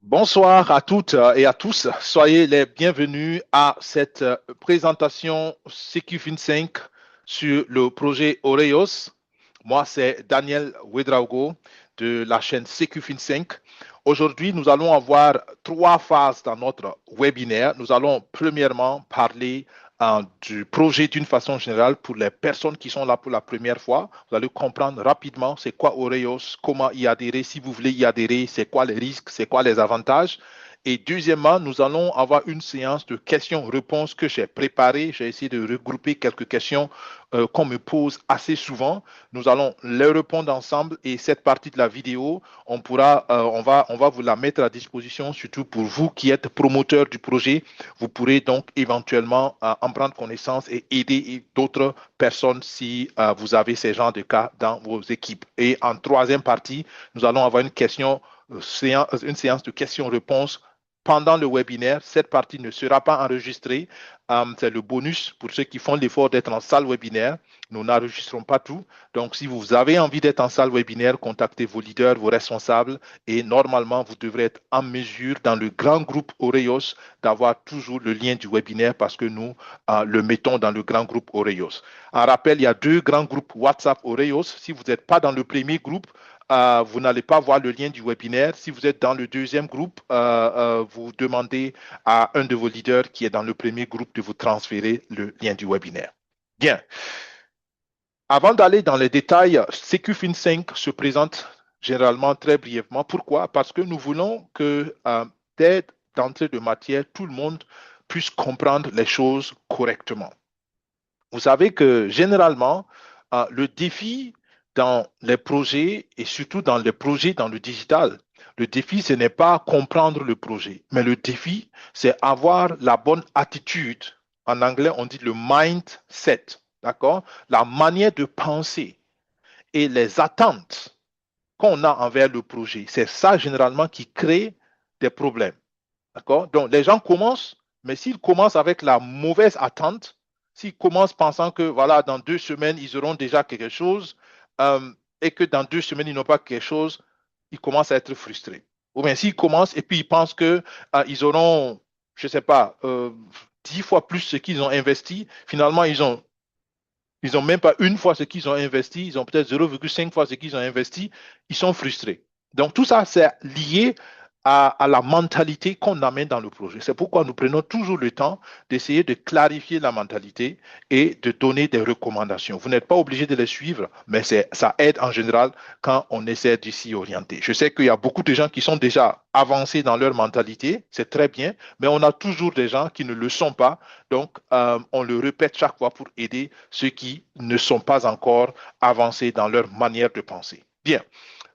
Bonsoir à toutes et à tous. Soyez les bienvenus à cette présentation CQFin5 sur le projet Oreos. Moi, c'est Daniel Ouedraogo de la chaîne CQFin5. Aujourd'hui, nous allons avoir trois phases dans notre webinaire. Nous allons premièrement parler du projet d'une façon générale pour les personnes qui sont là pour la première fois. Vous allez comprendre rapidement c'est quoi Oreos, comment y adhérer, si vous voulez y adhérer, c'est quoi les risques, c'est quoi les avantages. Et deuxièmement, nous allons avoir une séance de questions-réponses que j'ai préparée. J'ai essayé de regrouper quelques questions qu'on me pose assez souvent. Nous allons les répondre ensemble et cette partie de la vidéo, on va vous la mettre à disposition, surtout pour vous qui êtes promoteur du projet. Vous pourrez donc éventuellement en prendre connaissance et aider d'autres personnes si vous avez ces genres de cas dans vos équipes. Et en troisième partie, nous allons avoir une séance de questions-réponses pendant le webinaire. Cette partie ne sera pas enregistrée. C'est le bonus pour ceux qui font l'effort d'être en salle webinaire. Nous n'enregistrons pas tout. Donc, si vous avez envie d'être en salle webinaire, contactez vos leaders, vos responsables et normalement, vous devrez être en mesure dans le grand groupe Oreos d'avoir toujours le lien du webinaire parce que nous le mettons dans le grand groupe Oreos. En rappel, il y a deux grands groupes WhatsApp Oreos. Si vous n'êtes pas dans le premier groupe, vous n'allez pas voir le lien du webinaire. Si vous êtes dans le deuxième groupe, vous demandez à un de vos leaders qui est dans le premier groupe de vous transférer le lien du webinaire. Bien. Avant d'aller dans les détails, CQFin5 se présente généralement très brièvement. Pourquoi? Parce que nous voulons que dès d'entrée de matière, tout le monde puisse comprendre les choses correctement. Vous savez que généralement, le défi dans les projets et surtout dans les projets dans le digital, le défi, ce n'est pas comprendre le projet, mais le défi, c'est avoir la bonne attitude. En anglais, on dit le mindset, d'accord? La manière de penser et les attentes qu'on a envers le projet. C'est ça généralement qui crée des problèmes, d'accord? Donc, les gens commencent, mais s'ils commencent avec la mauvaise attente, s'ils commencent pensant que, voilà, dans 2 semaines, ils auront déjà quelque chose, et que dans 2 semaines, ils n'ont pas quelque chose, ils commencent à être frustrés. Ou bien s'ils commencent et puis ils pensent que ils auront, je ne sais pas, 10 fois plus ce qu'ils ont investi, finalement, ils ont même pas une fois ce qu'ils ont investi, ils ont peut-être 0,5 fois ce qu'ils ont investi, ils sont frustrés. Donc tout ça, c'est lié à la mentalité qu'on amène dans le projet. C'est pourquoi nous prenons toujours le temps d'essayer de clarifier la mentalité et de donner des recommandations. Vous n'êtes pas obligé de les suivre, mais ça aide en général quand on essaie de s'y orienter. Je sais qu'il y a beaucoup de gens qui sont déjà avancés dans leur mentalité, c'est très bien, mais on a toujours des gens qui ne le sont pas. Donc, on le répète chaque fois pour aider ceux qui ne sont pas encore avancés dans leur manière de penser. Bien,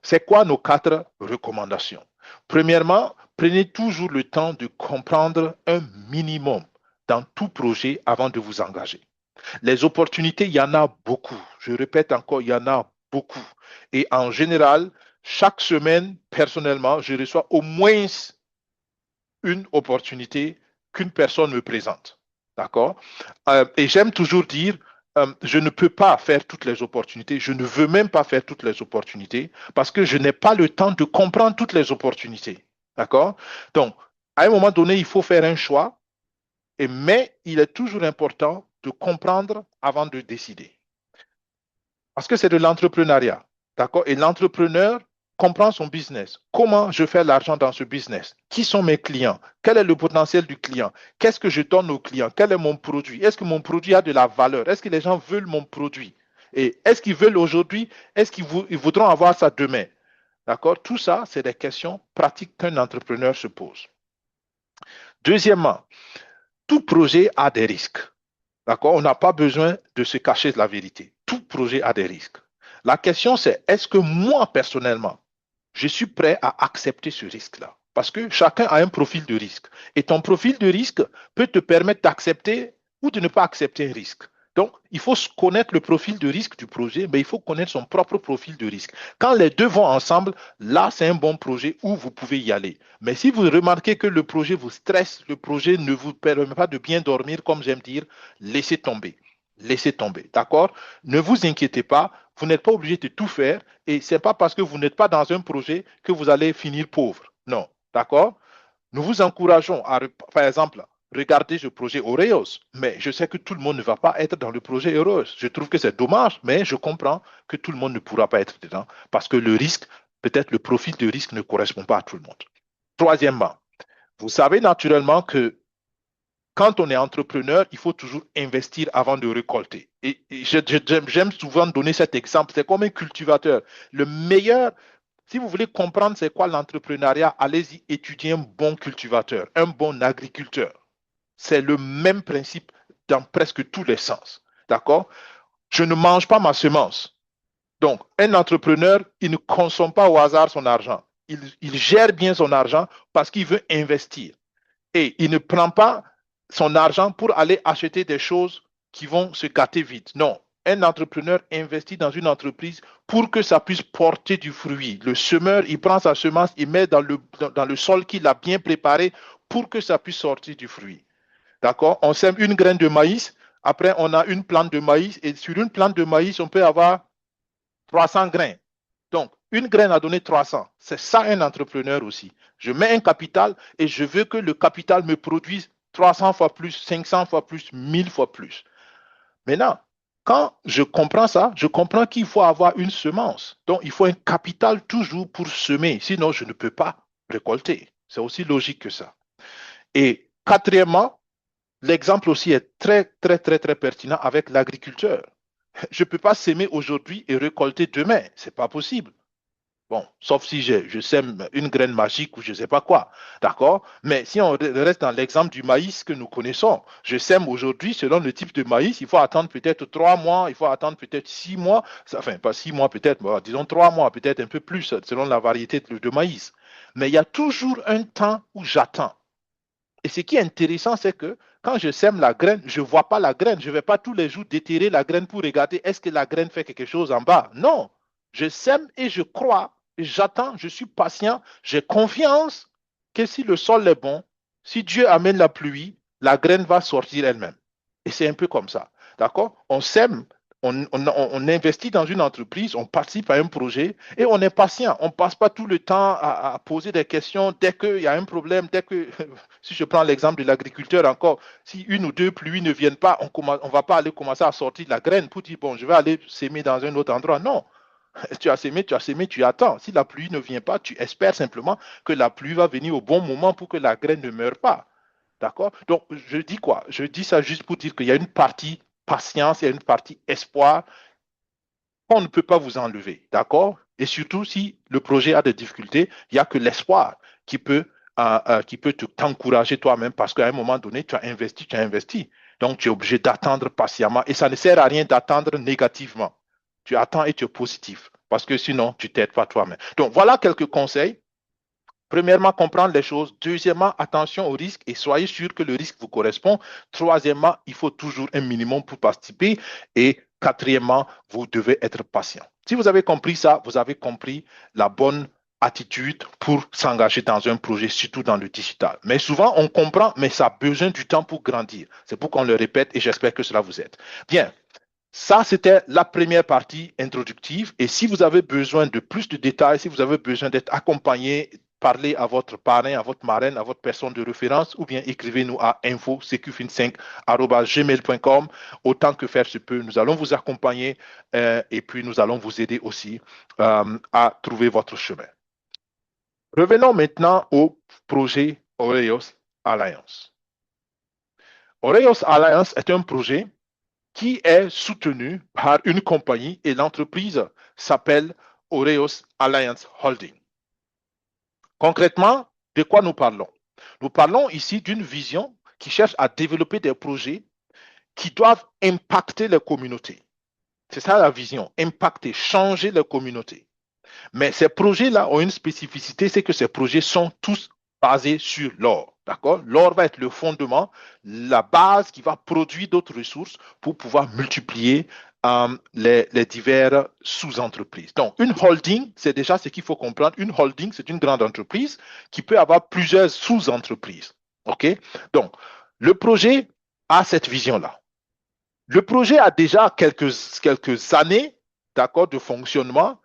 c'est quoi nos 4 recommandations? Premièrement, prenez toujours le temps de comprendre un minimum dans tout projet avant de vous engager. Les opportunités, il y en a beaucoup. Je répète encore, il y en a beaucoup. Et en général, chaque semaine, personnellement, je reçois au moins une opportunité qu'une personne me présente. D'accord? Et j'aime toujours dire, je ne peux pas faire toutes les opportunités, je ne veux même pas faire toutes les opportunités parce que je n'ai pas le temps de comprendre toutes les opportunités. D'accord? Donc, à un moment donné, il faut faire un choix, mais il est toujours important de comprendre avant de décider. Parce que c'est de l'entrepreneuriat. D'accord? Et l'entrepreneur comprend son business. Comment je fais l'argent dans ce business? Qui sont mes clients? Quel est le potentiel du client? Qu'est-ce que je donne aux clients? Quel est mon produit? Est-ce que mon produit a de la valeur? Est-ce que les gens veulent mon produit? Et est-ce qu'ils veulent aujourd'hui? Est-ce qu'ils voudront avoir ça demain? D'accord? Tout ça, c'est des questions pratiques qu'un entrepreneur se pose. Deuxièmement, tout projet a des risques. D'accord? On n'a pas besoin de se cacher de la vérité. Tout projet a des risques. La question, c'est est-ce que moi, personnellement, je suis prêt à accepter ce risque-là? Parce que chacun a un profil de risque. Et ton profil de risque peut te permettre d'accepter ou de ne pas accepter un risque. Donc, il faut connaître le profil de risque du projet, mais il faut connaître son propre profil de risque. Quand les deux vont ensemble, là, c'est un bon projet où vous pouvez y aller. Mais si vous remarquez que le projet vous stresse, le projet ne vous permet pas de bien dormir, comme j'aime dire, laissez tomber. Laissez tomber. D'accord? Ne vous inquiétez pas. Vous n'êtes pas obligé de tout faire et ce n'est pas parce que vous n'êtes pas dans un projet que vous allez finir pauvre. Non. D'accord? Nous vous encourageons à, par exemple, regarder ce projet Oreos, mais je sais que tout le monde ne va pas être dans le projet Oreos. Je trouve que c'est dommage, mais je comprends que tout le monde ne pourra pas être dedans parce que le risque, peut-être le profil de risque ne correspond pas à tout le monde. Troisièmement, vous savez naturellement que quand on est entrepreneur, il faut toujours investir avant de récolter. Et j'aime souvent donner cet exemple. C'est comme un cultivateur. Le meilleur, si vous voulez comprendre c'est quoi l'entrepreneuriat, allez-y étudier un bon cultivateur, un bon agriculteur. C'est le même principe dans presque tous les sens. D'accord? Je ne mange pas ma semence. Donc, un entrepreneur, il ne consomme pas au hasard son argent. Il gère bien son argent parce qu'il veut investir. Et il ne prend pas son argent pour aller acheter des choses qui vont se gâter vite. Non, un entrepreneur investit dans une entreprise pour que ça puisse porter du fruit. Le semeur, il prend sa semence, il met dans le sol qu'il a bien préparé pour que ça puisse sortir du fruit. D'accord? On sème une graine de maïs, après on a une plante de maïs et sur une plante de maïs, on peut avoir 300 grains. Donc, une graine a donné 300. C'est ça un entrepreneur aussi. Je mets un capital et je veux que le capital me produise 300 fois plus, 500 fois plus, 1000 fois plus. Maintenant, quand je comprends ça, je comprends qu'il faut avoir une semence. Donc, il faut un capital toujours pour semer. Sinon, je ne peux pas récolter. C'est aussi logique que ça. Et quatrièmement, l'exemple aussi est très, très, très, très pertinent avec l'agriculteur. Je ne peux pas s'aimer aujourd'hui et récolter demain. Ce n'est pas possible. Bon, sauf si je sème une graine magique ou je ne sais pas quoi. D'accord? Mais si on reste dans l'exemple du maïs que nous connaissons, je sème aujourd'hui, selon le type de maïs, il faut attendre peut-être 3 mois, il faut attendre peut-être 6 mois, enfin pas 6 mois peut-être, mais disons 3 mois, peut-être un peu plus, selon la variété de maïs. Mais il y a toujours un temps où j'attends. Et ce qui est intéressant, c'est que quand je sème la graine, je ne vois pas la graine. Je ne vais pas tous les jours déterrer la graine pour regarder est-ce que la graine fait quelque chose en bas. Non, je sème et je crois, et j'attends, je suis patient, j'ai confiance que si le sol est bon, si Dieu amène la pluie, la graine va sortir elle-même. Et c'est un peu comme ça. D'accord? On sème, on investit dans une entreprise, on participe à un projet et on est patient. On ne passe pas tout le temps à poser des questions dès qu'il y a un problème, dès que si je prends l'exemple de l'agriculteur encore, si une ou deux pluies ne viennent pas, on ne va pas aller commencer à sortir la graine pour dire, bon, je vais aller s'aimer dans un autre endroit. Non, tu as semé, tu attends. Si la pluie ne vient pas, tu espères simplement que la pluie va venir au bon moment pour que la graine ne meure pas. D'accord? Donc, je dis quoi? Je dis ça juste pour dire qu'il y a une partie patience, il y a une partie espoir qu'on ne peut pas vous enlever. D'accord? Et surtout, si le projet a des difficultés, il n'y a que l'espoir qui peut t'encourager toi-même parce qu'à un moment donné, tu as investi, tu as investi. Donc, tu es obligé d'attendre patiemment et ça ne sert à rien d'attendre négativement. Tu attends et tu es positif parce que sinon, tu ne t'aides pas toi-même. Donc, voilà quelques conseils. Premièrement, comprendre les choses. Deuxièmement, attention au risque et soyez sûr que le risque vous correspond. Troisièmement, il faut toujours un minimum pour participer. Et quatrièmement, vous devez être patient. Si vous avez compris ça, vous avez compris la bonne attitude pour s'engager dans un projet, surtout dans le digital. Mais souvent, on comprend, mais ça a besoin du temps pour grandir. C'est pour qu'on le répète et j'espère que cela vous aide. Bien, ça, c'était la première partie introductive. Et si vous avez besoin de plus de détails, si vous avez besoin d'être accompagné, parlez à votre parrain, à votre marraine, à votre personne de référence ou bien écrivez-nous à info-secufin5@gmail.com. Autant que faire se peut, nous allons vous accompagner et puis nous allons vous aider aussi à trouver votre chemin. Revenons maintenant au projet Oreos Alliance. Oreos Alliance est un projet qui est soutenu par une compagnie et l'entreprise s'appelle Oreos Alliance Holding. Concrètement, de quoi nous parlons? Nous parlons ici d'une vision qui cherche à développer des projets qui doivent impacter les communautés. C'est ça la vision, impacter, changer les communautés. Mais ces projets-là ont une spécificité, c'est que ces projets sont tous basés sur l'or. D'accord? L'or va être le fondement, la base qui va produire d'autres ressources pour pouvoir multiplier les divers sous-entreprises. Donc, une holding, c'est déjà ce qu'il faut comprendre. Une holding, c'est une grande entreprise qui peut avoir plusieurs sous-entreprises. OK? Donc, le projet a cette vision-là. Le projet a déjà quelques années, d'accord, de fonctionnement.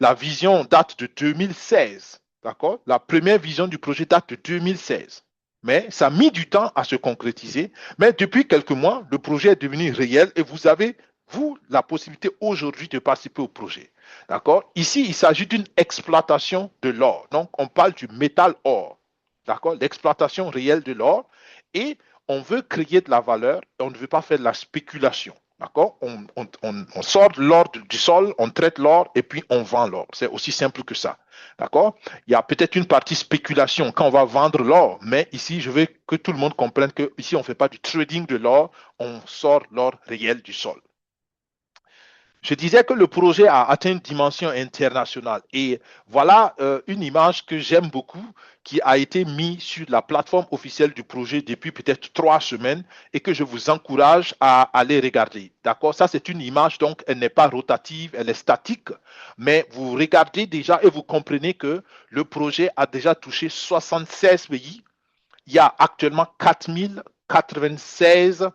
La vision date de 2016. D'accord? La première vision du projet date de 2016. Mais ça a mis du temps à se concrétiser. Mais depuis quelques mois, le projet est devenu réel et vous avez, vous, la possibilité aujourd'hui de participer au projet. D'accord? Ici, il s'agit d'une exploitation de l'or. Donc, on parle du métal or. D'accord? L'exploitation réelle de l'or. Et on veut créer de la valeur et on ne veut pas faire de la spéculation. D'accord? On sort l'or du sol, on traite l'or et puis on vend l'or. C'est aussi simple que ça. D'accord? Il y a peut-être une partie spéculation quand on va vendre l'or, mais ici, je veux que tout le monde comprenne que ici, on ne fait pas du trading de l'or, on sort l'or réel du sol. Je disais que le projet a atteint une dimension internationale et voilà une image que j'aime beaucoup qui a été mise sur la plateforme officielle du projet depuis peut-être 3 semaines et que je vous encourage à aller regarder. D'accord? Ça, c'est une image, donc elle n'est pas rotative, elle est statique, mais vous regardez déjà et vous comprenez que le projet a déjà touché 76 pays. Il y a actuellement 4096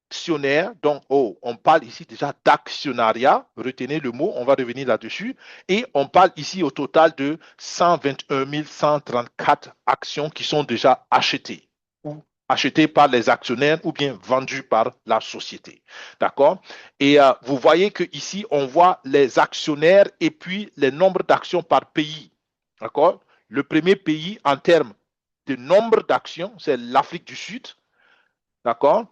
actionnaires. Donc, oh, on parle ici déjà d'actionnariat. Retenez le mot, on va revenir là-dessus. Et on parle ici au total de 121 134 actions qui sont déjà achetées ou achetées par les actionnaires ou bien vendues par la société. D'accord? Et vous voyez que ici, on voit les actionnaires et puis les nombres d'actions par pays. D'accord? Le premier pays en termes de nombre d'actions, c'est l'Afrique du Sud. D'accord?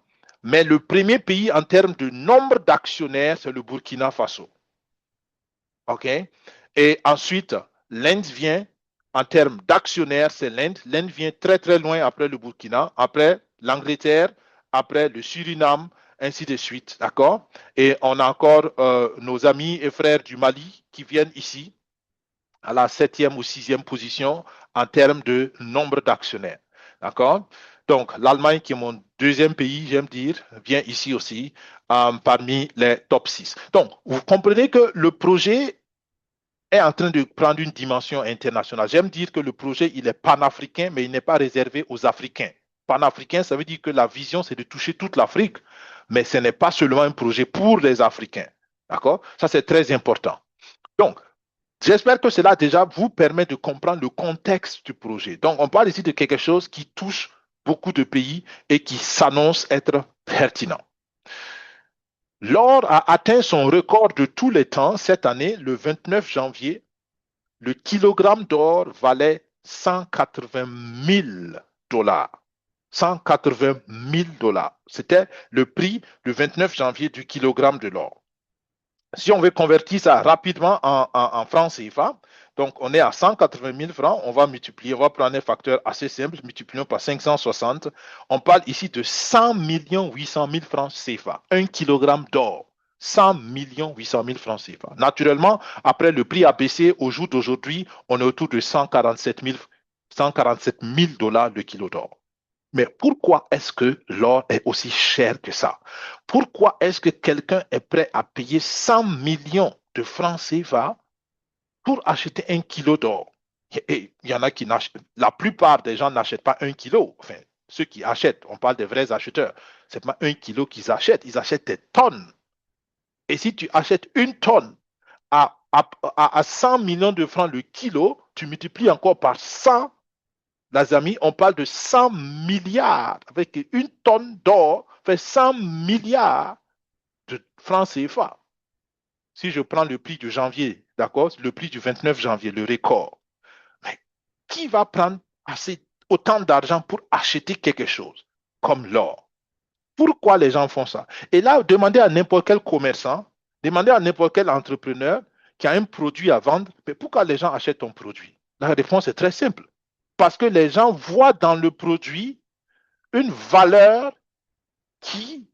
Mais le premier pays en termes de nombre d'actionnaires, c'est le Burkina Faso. OK? Et ensuite, l'Inde vient en termes d'actionnaires, c'est l'Inde. L'Inde vient très, très loin après le Burkina, après l'Angleterre, après le Suriname, ainsi de suite. D'accord? Et on a encore nos amis et frères du Mali qui viennent ici à la 7e ou 6e position en termes de nombre d'actionnaires. D'accord? Donc, l'Allemagne, qui est mon deuxième pays, j'aime dire, vient ici aussi parmi les top 6. Donc, vous comprenez que le projet est en train de prendre une dimension internationale. J'aime dire que le projet, il est panafricain, mais il n'est pas réservé aux Africains. Panafricain, ça veut dire que la vision, c'est de toucher toute l'Afrique, mais ce n'est pas seulement un projet pour les Africains. D'accord? Ça, c'est très important. Donc, j'espère que cela déjà vous permet de comprendre le contexte du projet. Donc, on parle ici de quelque chose qui touche beaucoup de pays et qui s'annonce être pertinent. L'or a atteint son record de tous les temps cette année, le 29 janvier. Le kilogramme d'or valait 180 000 dollars. 180 000 dollars. C'était le prix le 29 janvier du kilogramme de l'or. Si on veut convertir ça rapidement en francs CFA, donc on est à 180 000 francs, on va multiplier, on va prendre un facteur assez simple, multiplions par 560. On parle ici de 100 800 000 francs CFA, 1 kilogramme d'or. 100 800 000 francs CFA. Naturellement, après le prix a baissé, au jour d'aujourd'hui, on est autour de 147 000 dollars le kilo d'or. Mais pourquoi est-ce que l'or est aussi cher que ça? Pourquoi est-ce que quelqu'un est prêt à payer 100 millions de francs CFA pour acheter 1 kilo d'or? Et il y en a qui n'achètent, la plupart des gens n'achètent pas 1 kilo. Enfin, ceux qui achètent, on parle des vrais acheteurs, c'est pas 1 kilo qu'ils achètent, ils achètent des tonnes. Et si tu achètes une tonne à 100 millions de francs le kilo, tu multiplies encore par 100. Les amis, on parle de 100 milliards. Avec une tonne d'or, fait 100 milliards de francs CFA. Si je prends le prix de janvier, d'accord, le prix du 29 janvier, le record, mais qui va prendre autant d'argent pour acheter quelque chose comme l'or? Pourquoi les gens font ça? Et là, demandez à n'importe quel commerçant, demandez à n'importe quel entrepreneur qui a un produit à vendre, mais pourquoi les gens achètent ton produit? La réponse est très simple. Parce que les gens voient dans le produit une valeur qui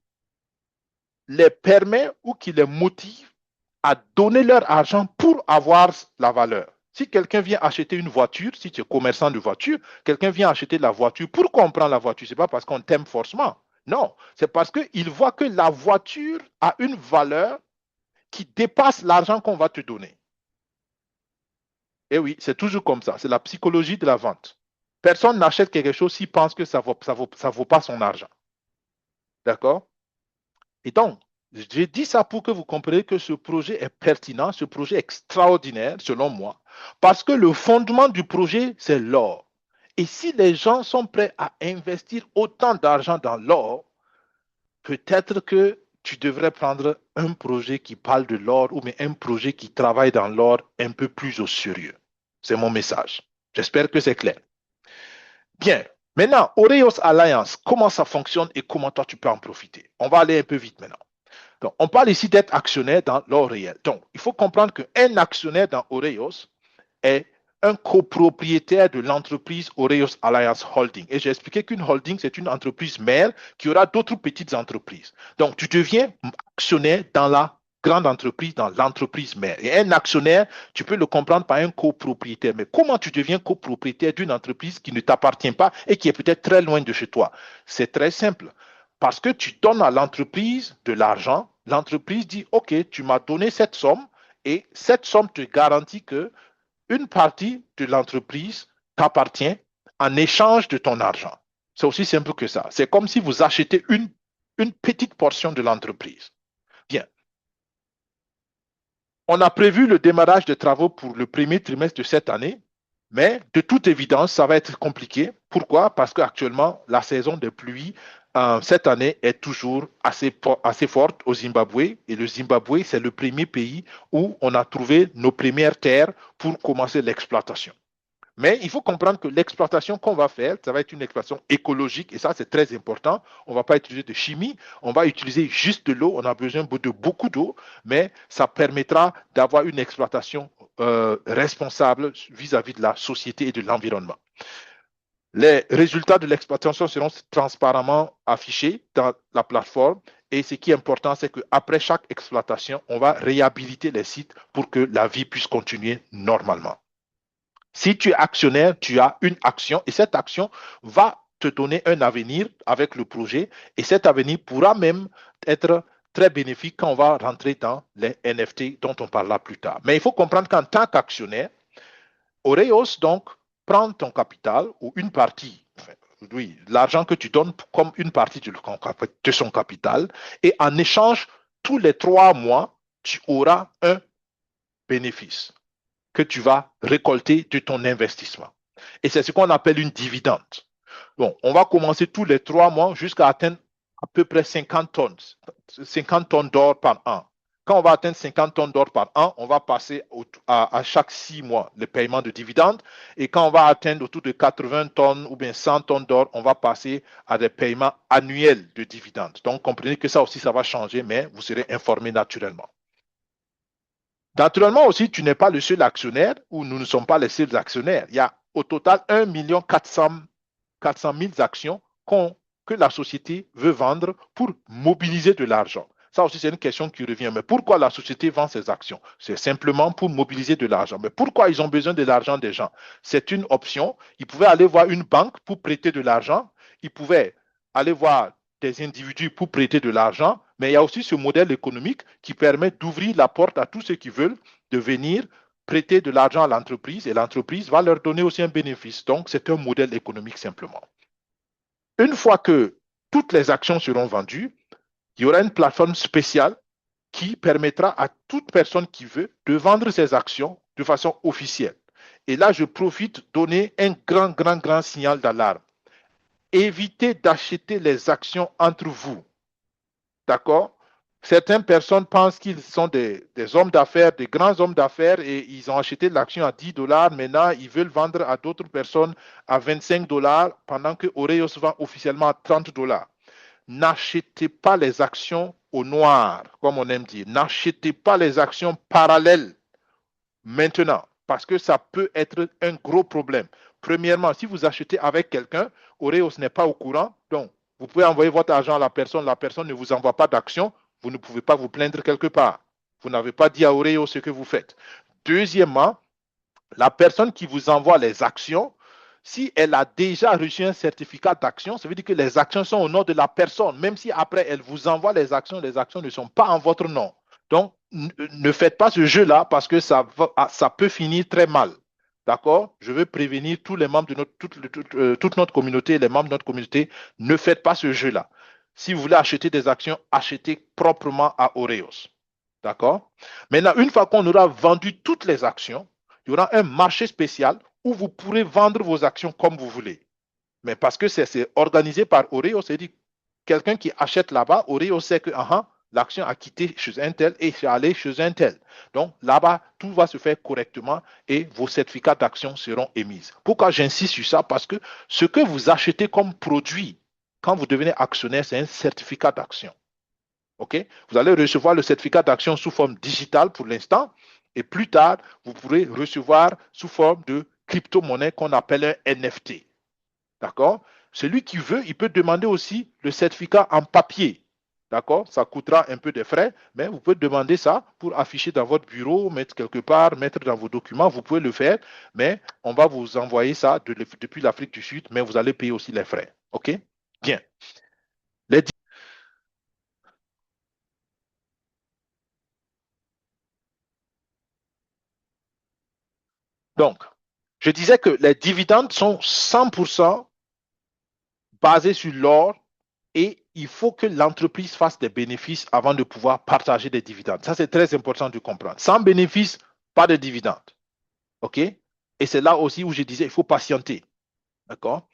les permet ou qui les motive à donner leur argent pour avoir la valeur. Si quelqu'un vient acheter une voiture, si tu es commerçant de voiture, quelqu'un vient acheter la voiture, pourquoi on prend la voiture? Ce n'est pas parce qu'on t'aime forcément. Non, c'est parce qu'il voit que la voiture a une valeur qui dépasse l'argent qu'on va te donner. Et oui, c'est toujours comme ça. C'est la psychologie de la vente. Personne n'achète quelque chose s'il pense que ça vaut pas son argent. D'accord? Et donc, J'ai dit ça pour que vous compreniez que ce projet est pertinent, ce projet est extraordinaire, selon moi, parce que le fondement du projet, c'est l'or. Et si les gens sont prêts à investir autant d'argent dans l'or, peut-être que tu devrais prendre un projet qui parle de l'or ou bien un projet qui travaille dans l'or un peu plus au sérieux. C'est mon message. J'espère que c'est clair. Bien. Maintenant, Oreos Alliance, comment ça fonctionne et comment toi tu peux en profiter? On va aller un peu vite maintenant. Donc, on parle ici d'être actionnaire dans l'or réel. Donc, il faut comprendre qu'un actionnaire dans Oreos est un copropriétaire de l'entreprise Oreos Alliance Holding. Et j'ai expliqué qu'une holding, c'est une entreprise mère qui aura d'autres petites entreprises. Donc, tu deviens actionnaire dans la grande entreprise, dans l'entreprise mère. Et un actionnaire, tu peux le comprendre par un copropriétaire. Mais comment tu deviens copropriétaire d'une entreprise qui ne t'appartient pas et qui est peut-être très loin de chez toi? C'est très simple. Parce que tu donnes à l'entreprise de l'argent, l'entreprise dit, OK, tu m'as donné cette somme et cette somme te garantit que une partie de l'entreprise t'appartient en échange de ton argent. C'est aussi simple que ça. C'est comme si vous achetez une petite portion de l'entreprise. Bien. On a prévu le démarrage des travaux pour le premier trimestre de cette année, mais de toute évidence, ça va être compliqué. Pourquoi? Parce qu'actuellement, la saison des pluies cette année est toujours assez forte au Zimbabwe. Et le Zimbabwe, c'est le premier pays où on a trouvé nos premières terres pour commencer l'exploitation. Mais il faut comprendre que l'exploitation qu'on va faire, ça va être une exploitation écologique et ça, c'est très important. On ne va pas utiliser de chimie, on va utiliser juste de l'eau. On a besoin de beaucoup d'eau, mais ça permettra d'avoir une exploitation responsable vis-à-vis de la société et de l'environnement. Les résultats de l'exploitation seront transparentement affichés dans la plateforme. Et ce qui est important, c'est qu'après chaque exploitation, on va réhabiliter les sites pour que la vie puisse continuer normalement. Si tu es actionnaire, tu as une action et cette action va te donner un avenir avec le projet et cet avenir pourra même être très bénéfique quand on va rentrer dans les NFT dont on parlera plus tard. Mais il faut comprendre qu'en tant qu'actionnaire, Oreos donc prend ton capital ou une partie, enfin, oui, l'argent que tu donnes comme une partie de son capital et en échange, tous les 3 mois, tu auras un bénéfice que tu vas récolter de ton investissement. Et c'est ce qu'on appelle une dividende. Bon, on va commencer tous les 3 mois jusqu'à atteindre à peu près 50 tonnes d'or par an. Quand on va atteindre 50 tonnes d'or par an, on va passer à chaque 6 mois le paiement de dividendes. Et quand on va atteindre autour de 80 tonnes ou bien 100 tonnes d'or, on va passer à des paiements annuels de dividendes. Donc, comprenez que ça aussi, ça va changer, mais vous serez informé naturellement. Naturellement aussi, tu n'es pas le seul actionnaire ou nous ne sommes pas les seuls actionnaires. Il y a au total 1 400 000 actions que la société veut vendre pour mobiliser de l'argent. Ça aussi, c'est une question qui revient. Mais pourquoi la société vend ses actions? C'est simplement pour mobiliser de l'argent. Mais pourquoi ils ont besoin de l'argent des gens? C'est une option. Ils pouvaient aller voir une banque pour prêter de l'argent. Ils pouvaient aller voir des individus pour prêter de l'argent. Mais il y a aussi ce modèle économique qui permet d'ouvrir la porte à tous ceux qui veulent de venir prêter de l'argent à l'entreprise et l'entreprise va leur donner aussi un bénéfice. Donc, c'est un modèle économique simplement. Une fois que toutes les actions seront vendues, il y aura une plateforme spéciale qui permettra à toute personne qui veut de vendre ses actions de façon officielle. Et là, je profite de donner un grand signal d'alarme. Évitez d'acheter les actions entre vous. D'accord? Certaines personnes pensent qu'ils sont des hommes d'affaires, des grands hommes d'affaires, et ils ont acheté l'action à 10 dollars. Maintenant, ils veulent vendre à d'autres personnes à 25 dollars, pendant que Oreos vend officiellement à 30 dollars. N'achetez pas les actions au noir, comme on aime dire. N'achetez pas les actions parallèles maintenant, parce que ça peut être un gros problème. Premièrement, si vous achetez avec quelqu'un, Oreos n'est pas au courant, donc vous pouvez envoyer votre argent à la personne ne vous envoie pas d'action, vous ne pouvez pas vous plaindre quelque part. Vous n'avez pas dit à Oreos ce que vous faites. Deuxièmement, la personne qui vous envoie les actions, si elle a déjà reçu un certificat d'action, ça veut dire que les actions sont au nom de la personne. Même si après elle vous envoie les actions ne sont pas en votre nom. Donc, ne faites pas ce jeu-là parce que ça peut finir très mal. D'accord? Je veux prévenir tous les membres de toute notre communauté, les membres de notre communauté, ne faites pas ce jeu-là. si vous voulez acheter des actions, achetez proprement à Oreos. D'accord? Maintenant, une fois qu'on aura vendu toutes les actions, il y aura un marché spécial où vous pourrez vendre vos actions comme vous voulez. Mais parce que c'est organisé par Oreos, c'est-à-dire quelqu'un qui achète là-bas, Oreos sait que l'action a quitté chez un tel et c'est allé chez un tel. Donc là-bas, tout va se faire correctement et vos certificats d'action seront émis. Pourquoi j'insiste sur ça? Parce que ce que vous achetez comme produit, quand vous devenez actionnaire, c'est un certificat d'action. OK? Vous allez recevoir le certificat d'action sous forme digitale pour l'instant et plus tard, vous pourrez recevoir sous forme de crypto-monnaie qu'on appelle un NFT. D'accord? Celui qui veut, il peut demander aussi le certificat en papier. D'accord? Ça coûtera un peu de frais, mais vous pouvez demander ça pour afficher dans votre bureau, mettre quelque part, mettre dans vos documents. Vous pouvez le faire, mais on va vous envoyer ça depuis l'Afrique du Sud, mais vous allez payer aussi les frais. OK? Bien. Les Donc, je disais que les dividendes sont 100% basés sur l'or et il faut que l'entreprise fasse des bénéfices avant de pouvoir partager des dividendes. Ça, c'est très important de comprendre. Sans bénéfice, pas de dividendes. OK? Et c'est là aussi où je disais, il faut patienter. D'accord?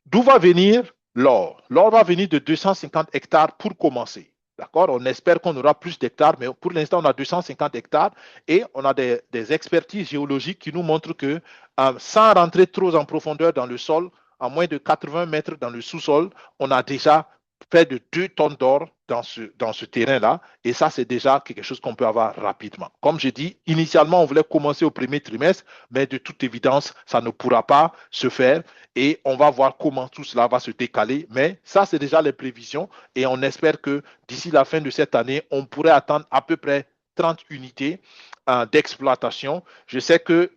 D'où va venir l'or? L'or va venir de 250 hectares pour commencer. D'accord? On espère qu'on aura plus d'hectares, mais pour l'instant, on a 250 hectares et on a des expertises géologiques qui nous montrent que sans rentrer trop en profondeur dans le sol, à moins de 80 mètres dans le sous-sol, on a déjà près de 2 tonnes d'or dans ce terrain-là. Et ça, c'est déjà quelque chose qu'on peut avoir rapidement. Comme je dis, initialement, on voulait commencer au premier trimestre, mais de toute évidence, ça ne pourra pas se faire. Et on va voir comment tout cela va se décaler. Mais ça, c'est déjà les prévisions. Et on espère que d'ici la fin de cette année, on pourrait attendre à peu près 30 unités d'exploitation. Je sais que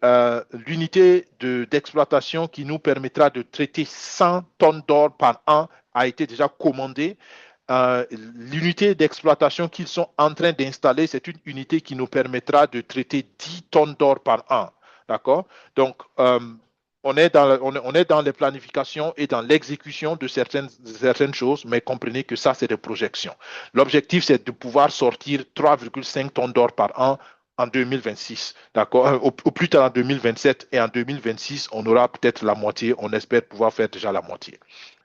l'unité d'exploitation qui nous permettra de traiter 100 tonnes d'or par an a été déjà commandée. L'unité d'exploitation qu'ils sont en train d'installer, c'est une unité qui nous permettra de traiter 10 tonnes d'or par an. D'accord? Donc, on est dans les planifications et dans l'exécution de certaines choses, mais comprenez que ça, c'est des projections. L'objectif, c'est de pouvoir sortir 3,5 tonnes d'or par an en 2026, d'accord? Au plus tard en 2027 et en 2026, on aura peut-être la moitié. On espère pouvoir faire déjà la moitié.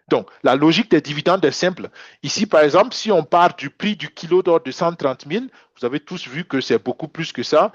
Donc, la logique des dividendes est simple. Ici, par exemple, si on part du prix du kilo d'or de 130 000, vous avez tous vu que c'est beaucoup plus que ça.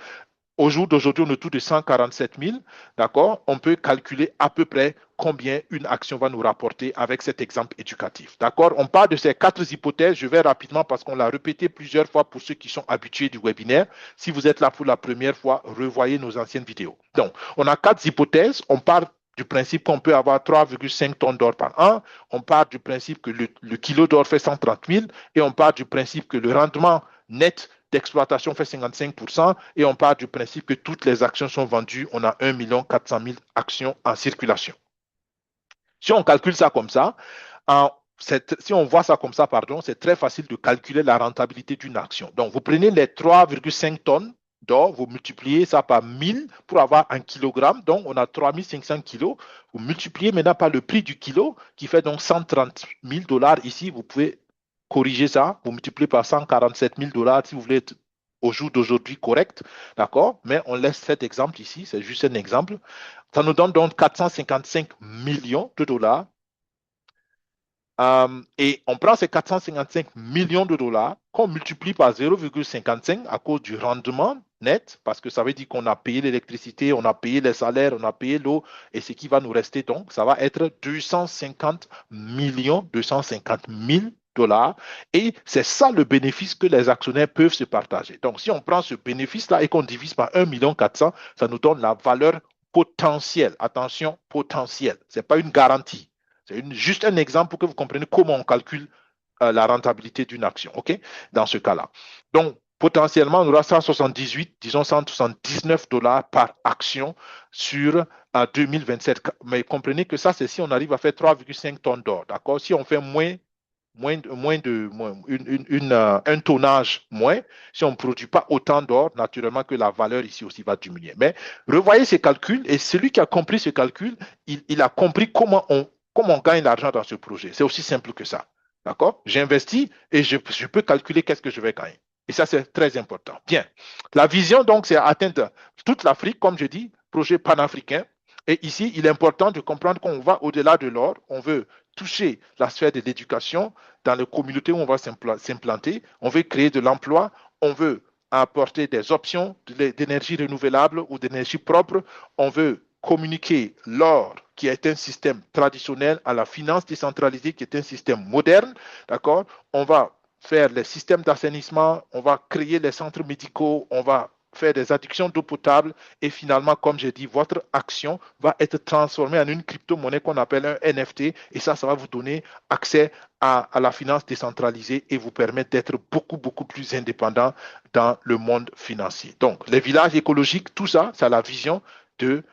Au jour d'aujourd'hui, on est autour de 147 000, d'accord? On peut calculer à peu près combien une action va nous rapporter avec cet exemple éducatif, d'accord? On parle de ces 4 hypothèses. Je vais rapidement parce qu'on l'a répété plusieurs fois pour ceux qui sont habitués du webinaire. Si vous êtes là pour la première fois, revoyez nos anciennes vidéos. Donc, on a 4 hypothèses. On parle du principe qu'on peut avoir 3,5 tonnes d'or par an. On part du principe que le kilo d'or fait 130 000 et on part du principe que le rendement net d'exploitation fait 55% et on part du principe que toutes les actions sont vendues. On a 1 400 000 actions en circulation. Si on calcule ça comme ça, si on voit ça comme ça, pardon, c'est très facile de calculer la rentabilité d'une action. Donc, vous prenez les 3,5 tonnes d'or, vous multipliez ça par 1000 pour avoir 1 kilogramme. Donc, on a 3500 kilos. Vous multipliez maintenant par le prix du kilo qui fait donc 130 000 dollars ici. Vous pouvez corriger ça. Vous multipliez par 147 000 dollars si vous voulez être au jour d'aujourd'hui correct. D'accord? Mais on laisse cet exemple ici. C'est juste un exemple. Ça nous donne donc 455 millions de dollars. Et on prend ces 455 millions de dollars qu'on multiplie par 0,55 à cause du rendement net, parce que ça veut dire qu'on a payé l'électricité, on a payé les salaires, on a payé l'eau, et ce qui va nous rester donc, ça va être 250 millions, 250 000 dollars. Et c'est ça le bénéfice que les actionnaires peuvent se partager. Donc, si on prend ce bénéfice-là et qu'on divise par 1,4 million, ça nous donne la valeur potentielle. Attention, potentielle. Ce n'est pas une garantie. C'est juste un exemple pour que vous compreniez comment on calcule la rentabilité d'une action, OK? Dans ce cas-là. Donc, potentiellement, on aura 178, disons 179 dollars par action sur 2027. Mais comprenez que ça, c'est si on arrive à faire 3,5 tonnes d'or, d'accord? Si on fait un tonnage moins, si on ne produit pas autant d'or, naturellement que la valeur ici aussi va diminuer. Mais revoyez ces calculs et celui qui a compris ce calcul, il a compris comment on gagne l'argent dans ce projet. C'est aussi simple que ça. D'accord? J'investis et je peux calculer qu'est-ce que je vais gagner. Et ça, c'est très important. Bien. La vision, donc, c'est atteindre toute l'Afrique, comme je dis, projet panafricain. Et ici, il est important de comprendre qu'on va au-delà de l'or. On veut toucher la sphère de l'éducation dans les communautés où on va s'implanter. On veut créer de l'emploi. On veut apporter des options d'énergie renouvelable ou d'énergie propre. On veut communiquer l'or, qui est un système traditionnel, à la finance décentralisée, qui est un système moderne. D'accord? On va faire les systèmes d'assainissement, on va créer les centres médicaux, on va faire des addictions d'eau potable et finalement, comme j'ai dit, votre action va être transformée en une crypto-monnaie qu'on appelle un NFT et ça va vous donner accès à la finance décentralisée et vous permettre d'être beaucoup plus indépendant dans le monde financier. Donc, les villages écologiques, tout ça, c'est la vision de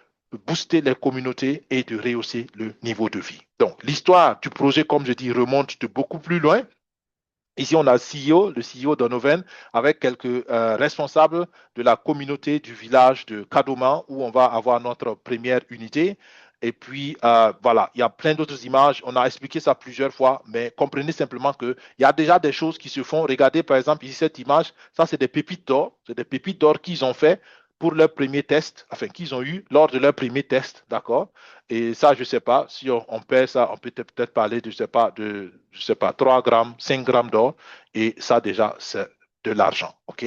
booster les communautés et de rehausser le niveau de vie. Donc, l'histoire du projet, comme je dis, remonte de beaucoup plus loin. Ici, on a le CEO Donovan, avec quelques responsables de la communauté du village de Kadoma, où on va avoir notre première unité. Et puis, voilà, il y a plein d'autres images. On a expliqué ça plusieurs fois, mais comprenez simplement qu'il y a déjà des choses qui se font. Regardez, par exemple, ici, cette image, ça, c'est des pépites d'or. C'est des pépites d'or qu'ils ont fait pour leur premier test, enfin, qu'ils ont eu lors de leur premier test, d'accord? Et ça, je ne sais pas, si on perd ça, on peut peut-être parler de, je sais pas, 3 grammes, 5 grammes d'or. Et ça, déjà, c'est de l'argent. OK?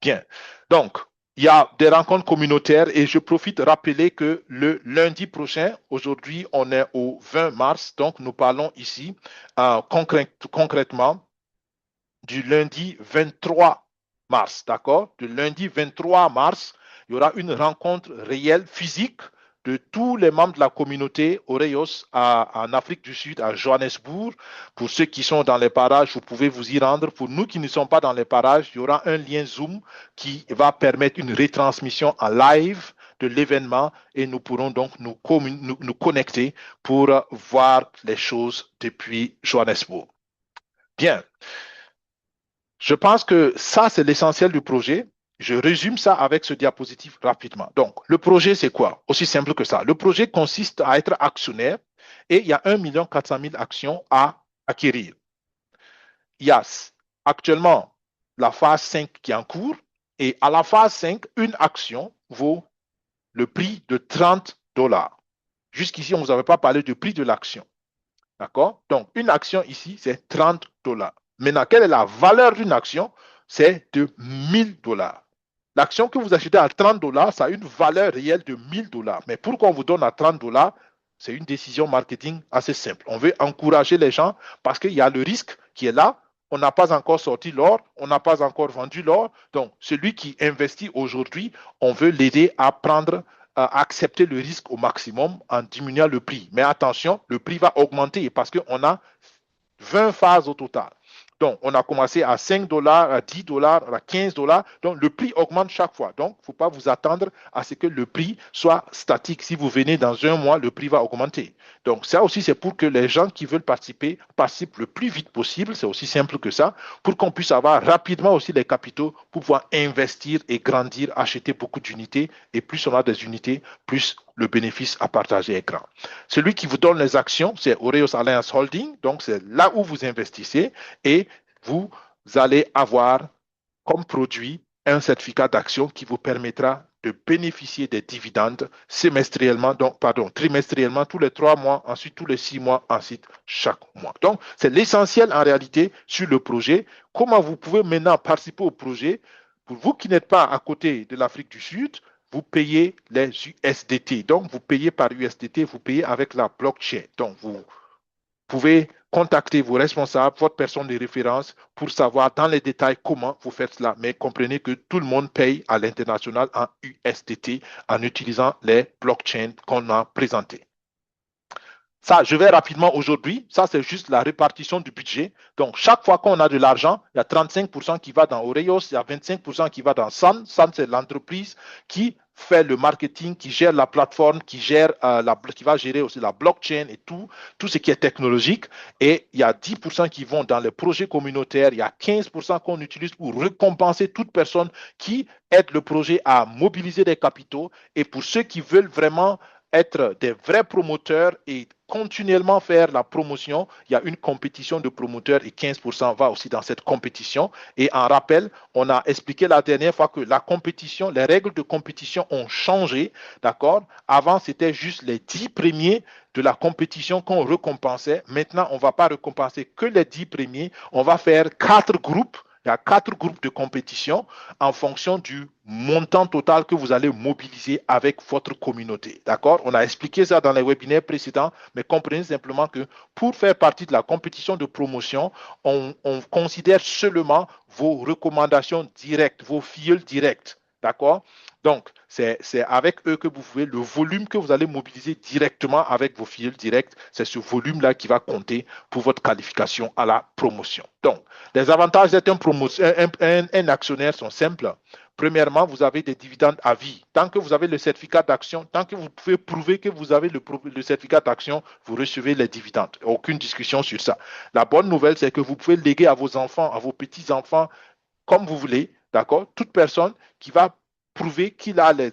Bien. Donc, il y a des rencontres communautaires et je profite de rappeler que le lundi prochain, aujourd'hui, on est au 20 mars. Donc, nous parlons ici concrètement du lundi 23 mars. D'accord? Du lundi 23 mars, il y aura une rencontre réelle, physique, de tous les membres de la communauté Oreos en Afrique du Sud, à Johannesburg. Pour ceux qui sont dans les parages, vous pouvez vous y rendre. Pour nous qui ne sommes pas dans les parages, il y aura un lien Zoom qui va permettre une retransmission en live de l'événement et nous pourrons donc nous connecter pour voir les choses depuis Johannesburg. Bien. Je pense que ça, c'est l'essentiel du projet. Je résume ça avec ce diapositive rapidement. Donc, le projet, c'est quoi? Aussi simple que ça. Le projet consiste à être actionnaire et il y a 1 400 000 actions à acquérir. Il y a actuellement la phase 5 qui est en cours et à la phase 5, une action vaut le prix de 30 dollars. Jusqu'ici, on ne vous avait pas parlé du prix de l'action. D'accord? Donc, une action ici, c'est 30 dollars. Maintenant, quelle est la valeur d'une action? C'est de 1000 dollars. L'action que vous achetez à 30 dollars, ça a une valeur réelle de 1000 dollars. Mais pourquoi on vous donne à 30 dollars? C'est une décision marketing assez simple. On veut encourager les gens parce qu'il y a le risque qui est là. On n'a pas encore sorti l'or, on n'a pas encore vendu l'or. Donc, celui qui investit aujourd'hui, on veut l'aider à prendre accepter le risque au maximum en diminuant le prix. Mais attention, le prix va augmenter parce qu'on a 20 phases au total. Donc, on a commencé à 5 dollars, à 10 dollars, à 15 dollars. Donc, le prix augmente chaque fois. Donc, il ne faut pas vous attendre à ce que le prix soit statique. Si vous venez dans un mois, le prix va augmenter. Donc, ça aussi, c'est pour que les gens qui veulent participer participent le plus vite possible. C'est aussi simple que ça. Pour qu'on puisse avoir rapidement aussi les capitaux pour pouvoir investir et grandir, acheter beaucoup d'unités. Et plus on a des unités, plus le bénéfice à partager est grand. Celui qui vous donne les actions, c'est Oreos Alliance Holding. Donc, c'est là où vous investissez et vous allez avoir comme produit un certificat d'action qui vous permettra de bénéficier des dividendes semestriellement, donc, trimestriellement, tous les 3 mois, ensuite tous les 6 mois, ensuite chaque mois. Donc, c'est l'essentiel en réalité sur le projet. Comment vous pouvez maintenant participer au projet? Pour vous qui n'êtes pas à côté de l'Afrique du Sud, vous payez les USDT. Donc, vous payez par USDT, vous payez avec la blockchain. Donc, vous pouvez contacter vos responsables, votre personne de référence pour savoir dans les détails comment vous faites cela. Mais comprenez que tout le monde paye à l'international en USDT en utilisant les blockchains qu'on a présentées. Ça, je vais rapidement aujourd'hui. Ça, c'est juste la répartition du budget. Donc, chaque fois qu'on a de l'argent, il y a 35% qui va dans Oreos, il y a 25% qui va dans Sun. Sun, c'est l'entreprise qui fait le marketing, qui gère la plateforme, qui va gérer aussi la blockchain et tout ce qui est technologique. Et il y a 10% qui vont dans les projets communautaires. Il y a 15% qu'on utilise pour récompenser toute personne qui aide le projet à mobiliser des capitaux. Et pour ceux qui veulent vraiment être des vrais promoteurs et continuellement faire la promotion. Il y a une compétition de promoteurs et 15% va aussi dans cette compétition. Et en rappel, on a expliqué la dernière fois que la compétition, les règles de compétition ont changé, d'accord? Avant, c'était juste les 10 premiers de la compétition qu'on récompensait. Maintenant, on ne va pas récompenser que les 10 premiers. On va faire 4 groupes. Il y a 4 groupes de compétition en fonction du montant total que vous allez mobiliser avec votre communauté. D'accord? On a expliqué ça dans les webinaires précédents, mais comprenez simplement que pour faire partie de la compétition de promotion, on considère seulement vos recommandations directes, vos filleuls directs. D'accord? Donc, c'est avec eux que vous pouvez, le volume que vous allez mobiliser directement avec vos filleuls directs, c'est ce volume-là qui va compter pour votre qualification à la promotion. Donc, les avantages d'être un actionnaire sont simples. Premièrement, vous avez des dividendes à vie. Tant que vous avez le certificat d'action, tant que vous pouvez prouver que vous avez le certificat d'action, vous recevez les dividendes. Aucune discussion sur ça. La bonne nouvelle, c'est que vous pouvez léguer à vos enfants, à vos petits-enfants, comme vous voulez, d'accord? Toute personne qui va prouver qu'il a le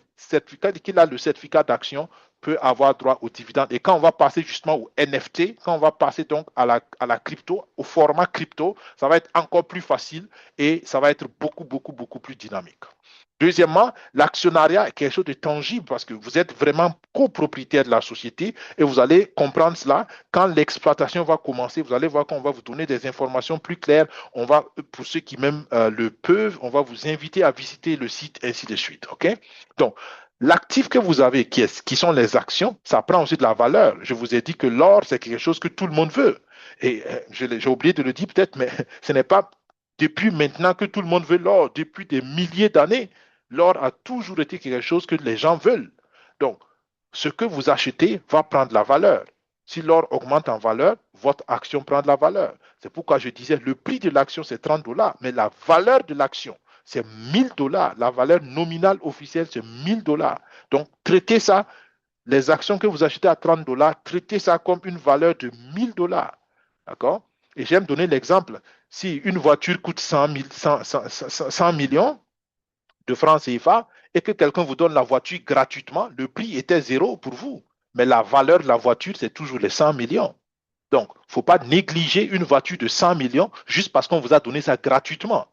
certificat d'action peut avoir droit aux dividendes. Et quand on va passer justement au NFT, quand on va passer donc à la crypto, au format crypto, ça va être encore plus facile et ça va être beaucoup, beaucoup, beaucoup plus dynamique. Deuxièmement, l'actionnariat est quelque chose de tangible parce que vous êtes vraiment copropriétaire de la société et vous allez comprendre cela quand l'exploitation va commencer. Vous allez voir qu'on va vous donner des informations plus claires. On va, pour ceux qui même le peuvent, on va vous inviter à visiter le site, ainsi de suite. OK? Donc, l'actif que vous avez, qui sont les actions, ça prend aussi de la valeur. Je vous ai dit que l'or, c'est quelque chose que tout le monde veut. Et j'ai oublié de le dire peut-être, mais ce n'est pas depuis maintenant que tout le monde veut l'or, depuis des milliers d'années. L'or a toujours été quelque chose que les gens veulent. Donc, ce que vous achetez va prendre de la valeur. Si l'or augmente en valeur, votre action prend de la valeur. C'est pourquoi je disais, le prix de l'action, c'est 30 $, mais la valeur de l'action, c'est 1000 $. La valeur nominale officielle, c'est 1000 $. Donc, traitez ça, les actions que vous achetez à 30 $, traitez ça comme une valeur de 1000 $. D'accord? Et j'aime donner l'exemple. Si une voiture coûte 100 millions, de francs CFA et que quelqu'un vous donne la voiture gratuitement, le prix était zéro pour vous. Mais la valeur de la voiture, c'est toujours les 100 millions. Donc, il ne faut pas négliger une voiture de 100 millions juste parce qu'on vous a donné ça gratuitement.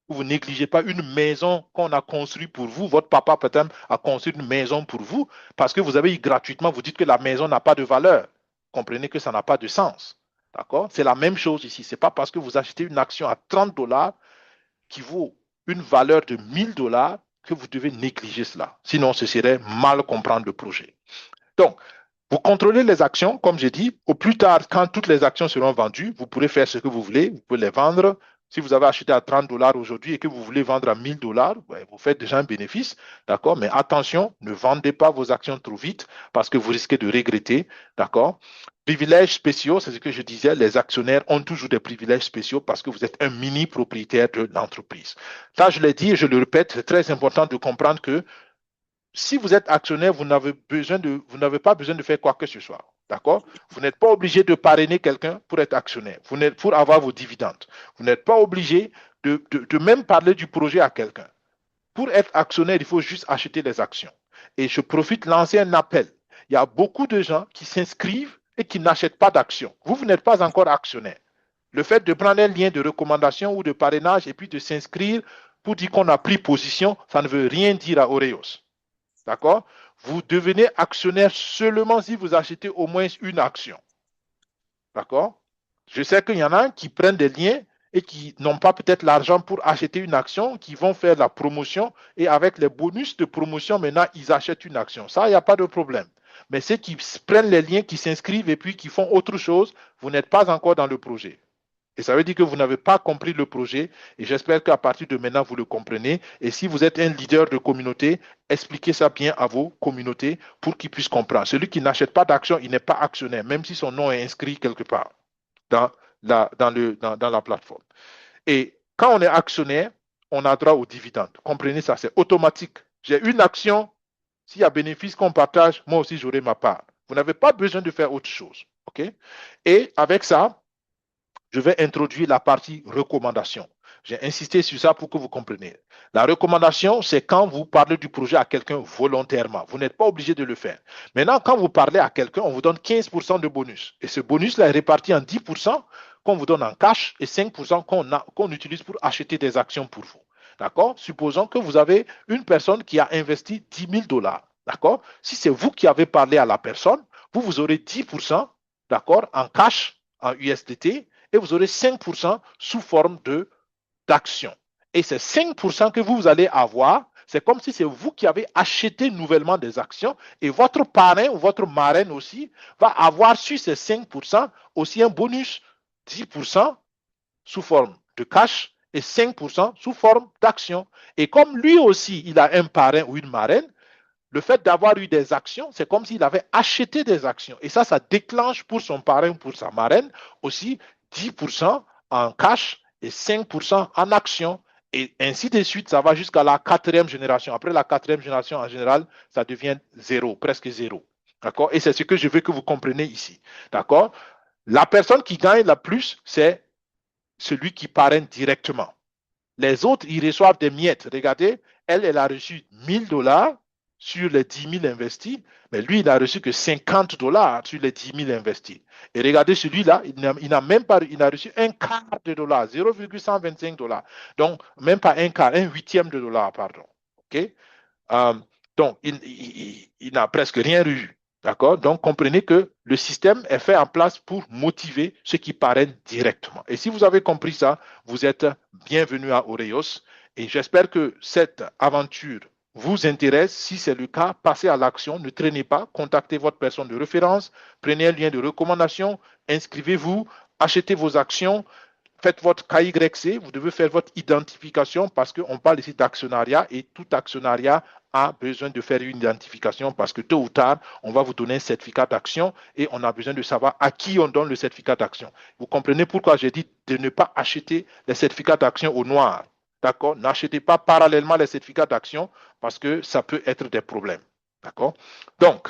Vous ne négligez pas une maison qu'on a construite pour vous. Votre papa peut-être a construit une maison pour vous parce que vous avez eu gratuitement, vous dites que la maison n'a pas de valeur. Comprenez que ça n'a pas de sens. D'accord? C'est la même chose ici. Ce n'est pas parce que vous achetez une action à 30 $ qui vaut une valeur de 1000 $ que vous devez négliger cela. Sinon, ce serait mal comprendre le projet. Donc, vous contrôlez les actions, comme j'ai dit. Au plus tard, quand toutes les actions seront vendues, vous pourrez faire ce que vous voulez. Vous pouvez les vendre. Si vous avez acheté à 30 $ aujourd'hui et que vous voulez vendre à 1000 $, vous faites déjà un bénéfice. D'accord? Mais attention, ne vendez pas vos actions trop vite parce que vous risquez de regretter. D'accord? Privilèges spéciaux, c'est ce que je disais, les actionnaires ont toujours des privilèges spéciaux parce que vous êtes un mini propriétaire de l'entreprise. Ça, je l'ai dit et je le répète, c'est très important de comprendre que si vous êtes actionnaire, vous n'avez pas besoin de faire quoi que ce soit. D'accord? Vous n'êtes pas obligé de parrainer quelqu'un pour être actionnaire, pour avoir vos dividendes. Vous n'êtes pas obligé de même parler du projet à quelqu'un. Pour être actionnaire, il faut juste acheter les actions. Et je profite de lancer un appel. Il y a beaucoup de gens qui s'inscrivent et qui n'achètent pas d'actions. Vous n'êtes pas encore actionnaire. Le fait de prendre un lien de recommandation ou de parrainage et puis de s'inscrire pour dire qu'on a pris position, ça ne veut rien dire à Oreos. D'accord? Vous devenez actionnaire seulement si vous achetez au moins une action. D'accord? Je sais qu'il y en a qui prennent des liens et qui n'ont pas peut-être l'argent pour acheter une action, qui vont faire la promotion et avec les bonus de promotion, maintenant, ils achètent une action. Ça, il n'y a pas de problème. Mais ceux qui prennent les liens, qui s'inscrivent et puis qui font autre chose, vous n'êtes pas encore dans le projet. Et ça veut dire que vous n'avez pas compris le projet et j'espère qu'à partir de maintenant, vous le comprenez. Et si vous êtes un leader de communauté, expliquez ça bien à vos communautés pour qu'ils puissent comprendre. Celui qui n'achète pas d'action, il n'est pas actionnaire, même si son nom est inscrit quelque part dans la plateforme. Et quand on est actionnaire, on a droit aux dividendes. Comprenez ça, c'est automatique. J'ai une action, s'il y a bénéfice qu'on partage, moi aussi j'aurai ma part. Vous n'avez pas besoin de faire autre chose. OK? Et avec ça, je vais introduire la partie recommandation. J'ai insisté sur ça pour que vous compreniez. La recommandation, c'est quand vous parlez du projet à quelqu'un volontairement. Vous n'êtes pas obligé de le faire. Maintenant, quand vous parlez à quelqu'un, on vous donne 15% de bonus. Et ce bonus-là est réparti en 10% qu'on vous donne en cash et 5% qu'on utilise pour acheter des actions pour vous. D'accord? Supposons que vous avez une personne qui a investi 10 000 dollars. D'accord? Si c'est vous qui avez parlé à la personne, vous aurez 10%, d'accord, en cash, en USDT, et vous aurez 5% sous forme d'actions. Et ces 5% que vous allez avoir, c'est comme si c'est vous qui avez acheté nouvellement des actions et votre parrain ou votre marraine aussi va avoir sur ces 5% aussi un bonus 10% sous forme de cash et 5% sous forme d'action. Et comme lui aussi, il a un parrain ou une marraine, le fait d'avoir eu des actions, c'est comme s'il avait acheté des actions. Et ça déclenche pour son parrain, pour sa marraine, aussi 10% en cash et 5% en actions. Et ainsi de suite, ça va jusqu'à la quatrième génération. Après la quatrième génération, en général, ça devient zéro, presque zéro. D'accord? Et c'est ce que je veux que vous compreniez ici. D'accord? La personne qui gagne la plus, c'est celui qui parraine directement. Les autres, ils reçoivent des miettes. Regardez, elle a reçu 1000 dollars sur les 10 000 investis, mais lui, il n'a reçu que 50 dollars sur les 10 000 investis. Et regardez, celui-là, il n'a même pas, il a reçu un quart de dollar, 0,125 dollars. Donc, même pas un quart, un huitième de dollar, pardon. OK? Euh, donc, il n'a presque rien eu. D'accord? Donc, comprenez que le système est fait en place pour motiver ceux qui parrainent directement. Et si vous avez compris ça, vous êtes bienvenue à Oreos. Et j'espère que cette aventure vous intéresse. Si c'est le cas, passez à l'action. Ne traînez pas. Contactez votre personne de référence. Prenez un lien de recommandation. Inscrivez-vous. Achetez vos actions. Faites votre KYC, vous devez faire votre identification parce qu'on parle ici d'actionnariat et tout actionnariat a besoin de faire une identification parce que tôt ou tard, on va vous donner un certificat d'action et on a besoin de savoir à qui on donne le certificat d'action. Vous comprenez pourquoi j'ai dit de ne pas acheter les certificats d'action au noir. D'accord? N'achetez pas parallèlement les certificats d'action parce que ça peut être des problèmes. D'accord? Donc,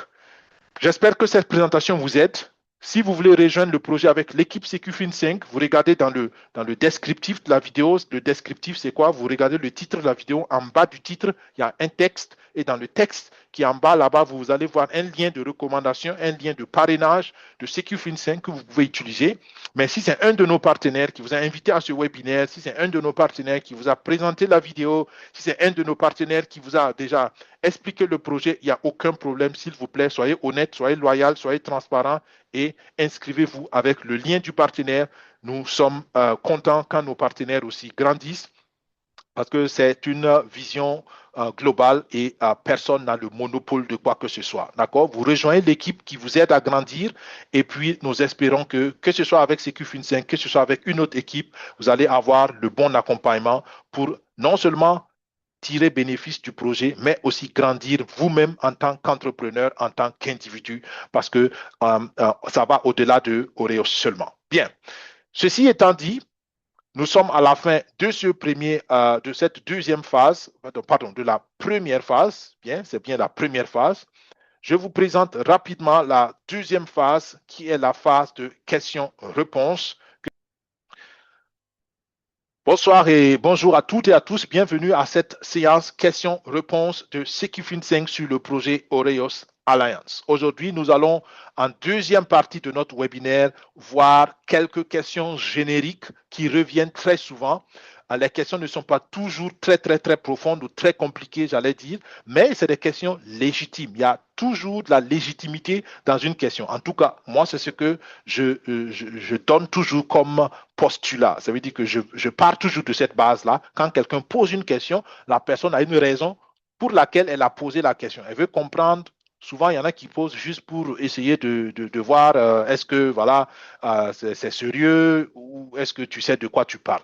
j'espère que cette présentation vous aide. Si vous voulez rejoindre le projet avec l'équipe CQFin 5, vous regardez dans le descriptif de la vidéo. Le descriptif, c'est quoi? Vous regardez le titre de la vidéo. En bas du titre, il y a un texte. Et dans le texte qui est en bas, là-bas, vous allez voir un lien de recommandation, un lien de parrainage de CQFin 5 que vous pouvez utiliser. Mais si c'est un de nos partenaires qui vous a invité à ce webinaire, si c'est un de nos partenaires qui vous a présenté la vidéo, si c'est un de nos partenaires qui vous a déjà expliqué le projet, il n'y a aucun problème. S'il vous plaît, soyez honnête, soyez loyal, soyez transparent et inscrivez-vous avec le lien du partenaire. Nous sommes contents quand nos partenaires aussi grandissent parce que c'est une vision globale et personne n'a le monopole de quoi que ce soit. D'accord? Vous rejoignez l'équipe qui vous aide à grandir et puis nous espérons que ce soit avec CQFin5, que ce soit avec une autre équipe, vous allez avoir le bon accompagnement pour non seulement tirer bénéfice du projet, mais aussi grandir vous-même en tant qu'entrepreneur, en tant qu'individu, parce que ça va au-delà de Oreos seulement. Bien. Ceci étant dit, nous sommes à la fin de de cette deuxième phase, pardon, de la première phase. Bien, c'est bien la première phase. Je vous présente rapidement la deuxième phase, qui est la phase de questions-réponses. Bonsoir et bonjour à toutes et à tous. Bienvenue à cette séance questions-réponses de CQFin 5 sur le projet Oreos Alliance. Aujourd'hui, nous allons, en deuxième partie de notre webinaire, voir quelques questions génériques qui reviennent très souvent. Les questions ne sont pas toujours très profondes ou très compliquées, j'allais dire, mais c'est des questions légitimes. Il y a toujours de la légitimité dans une question. En tout cas, moi, c'est ce que je donne toujours comme postulat. Ça veut dire que je pars toujours de cette base-là. Quand quelqu'un pose une question, la personne a une raison pour laquelle elle a posé la question. Elle veut comprendre. Souvent, il y en a qui posent juste pour essayer de voir est-ce que voilà, c'est sérieux ou est-ce que tu sais de quoi tu parles.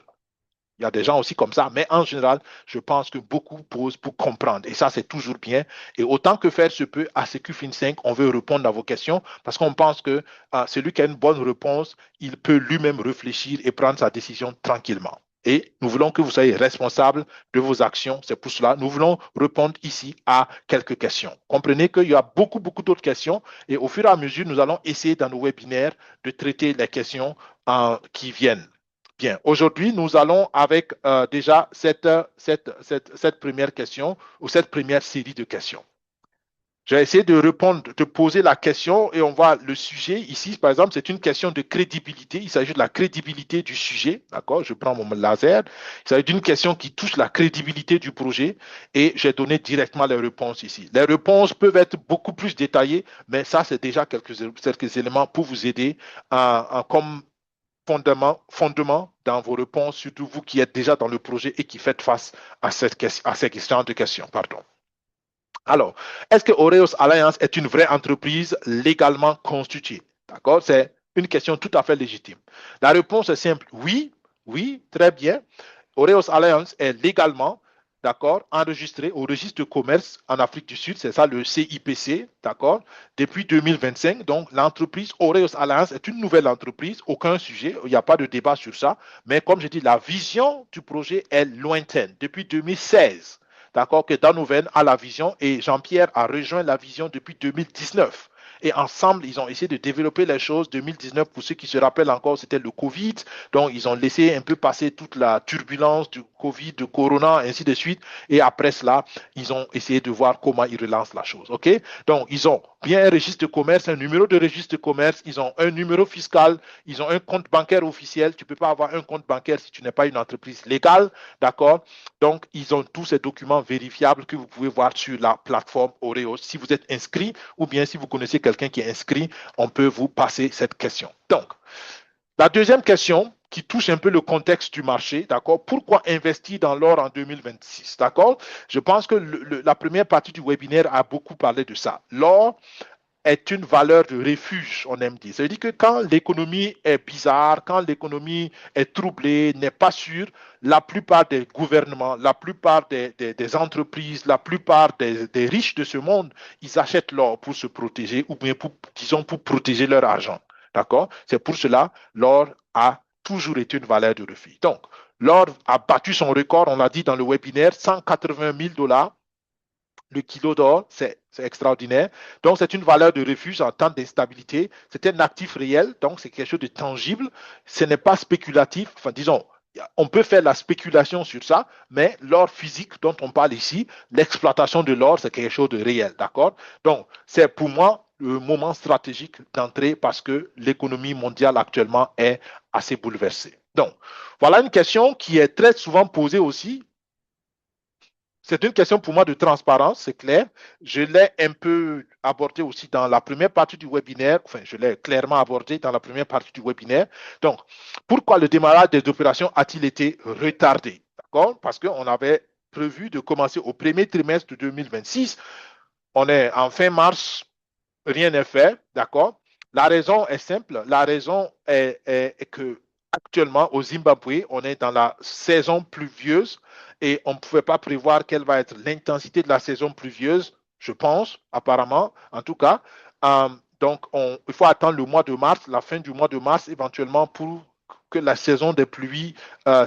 Il y a des gens aussi comme ça, mais en général, je pense que beaucoup posent pour comprendre. Et ça, c'est toujours bien. Et autant que faire se peut, à CQFin 5, on veut répondre à vos questions parce qu'on pense que celui qui a une bonne réponse, il peut lui-même réfléchir et prendre sa décision tranquillement. Et nous voulons que vous soyez responsable de vos actions. C'est pour cela nous voulons répondre ici à quelques questions. Comprenez qu'il y a beaucoup d'autres questions. Et au fur et à mesure, nous allons essayer dans nos webinaires de traiter les questions qui viennent. Bien, aujourd'hui, nous allons avec déjà cette première question ou cette première série de questions. J'ai essayé de répondre, de poser la question et on voit le sujet ici, par exemple, c'est une question de crédibilité. Il s'agit de la crédibilité du sujet, d'accord? Je prends mon laser. Il s'agit d'une question qui touche la crédibilité du projet et j'ai donné directement les réponses ici. Les réponses peuvent être beaucoup plus détaillées, mais ça, c'est déjà quelques éléments pour vous aider comme fondement dans vos réponses, surtout vous qui êtes déjà dans le projet et qui faites face à ces questions de questions. Pardon. Alors, est-ce que Oreos Alliance est une vraie entreprise légalement constituée? D'accord? C'est une question tout à fait légitime. La réponse est simple. Oui, oui, très bien. Oreos Alliance est légalement, d'accord, enregistré au registre de commerce en Afrique du Sud, c'est ça le CIPC, d'accord, depuis 2025. Donc, l'entreprise Oreos Alliance est une nouvelle entreprise, aucun sujet, il n'y a pas de débat sur ça. Mais comme je dis, la vision du projet est lointaine. Depuis 2016, d'accord, que Dan Hoven a la vision et Jean-Pierre a rejoint la vision depuis 2019. Et ensemble, ils ont essayé de développer les choses. 2019, pour ceux qui se rappellent encore, c'était le Covid. Donc, ils ont laissé un peu passer toute la turbulence du Covid, de Corona, ainsi de suite. Et après cela, ils ont essayé de voir comment ils relancent la chose. OK? Donc, ils ont bien un registre de commerce, un numéro de registre de commerce. Ils ont un numéro fiscal. Ils ont un compte bancaire officiel. Tu ne peux pas avoir un compte bancaire si tu n'es pas une entreprise légale. D'accord? Donc, ils ont tous ces documents vérifiables que vous pouvez voir sur la plateforme Oreos. Si vous êtes inscrit ou bien si vous connaissez quelqu'un qui est inscrit, on peut vous passer cette question. Donc, la deuxième question qui touche un peu le contexte du marché, d'accord? Pourquoi investir dans l'or en 2026, d'accord? Je pense que la première partie du webinaire a beaucoup parlé de ça. L'or est une valeur de refuge, on aime dire. Ça veut dire que quand l'économie est bizarre, quand l'économie est troublée, n'est pas sûre, la plupart des gouvernements, la plupart des entreprises, la plupart des riches de ce monde, ils achètent l'or pour se protéger ou bien pour, disons, pour protéger leur argent. D'accord? C'est pour cela l'or a toujours été une valeur de refuge. Donc, l'or a battu son record, on l'a dit dans le webinaire, 180 000 dollars le kilo d'or, c'est extraordinaire. Donc, c'est une valeur de refuge en temps d'instabilité. C'est un actif réel, donc c'est quelque chose de tangible. Ce n'est pas spéculatif. Enfin, disons, on peut faire la spéculation sur ça, mais l'or physique dont on parle ici, l'exploitation de l'or, c'est quelque chose de réel, d'accord? Donc, c'est pour moi le moment stratégique d'entrer parce que l'économie mondiale actuellement est assez bouleversée. Donc, voilà une question qui est très souvent posée aussi. C'est une question pour moi de transparence, c'est clair. Je l'ai un peu abordé aussi dans la première partie du webinaire. Enfin, je l'ai clairement abordé dans la première partie du webinaire. Donc, pourquoi le démarrage des opérations a-t-il été retardé? D'accord? Parce qu'on avait prévu de commencer au premier trimestre de 2026. On est en fin mars, rien n'est fait. D'accord? La raison est simple. La raison est que actuellement, au Zimbabwe, on est dans la saison pluvieuse et on ne pouvait pas prévoir quelle va être l'intensité de la saison pluvieuse, je pense, apparemment, en tout cas. Donc, il faut attendre le mois de mars, la fin du mois de mars, éventuellement, pour que la saison des pluies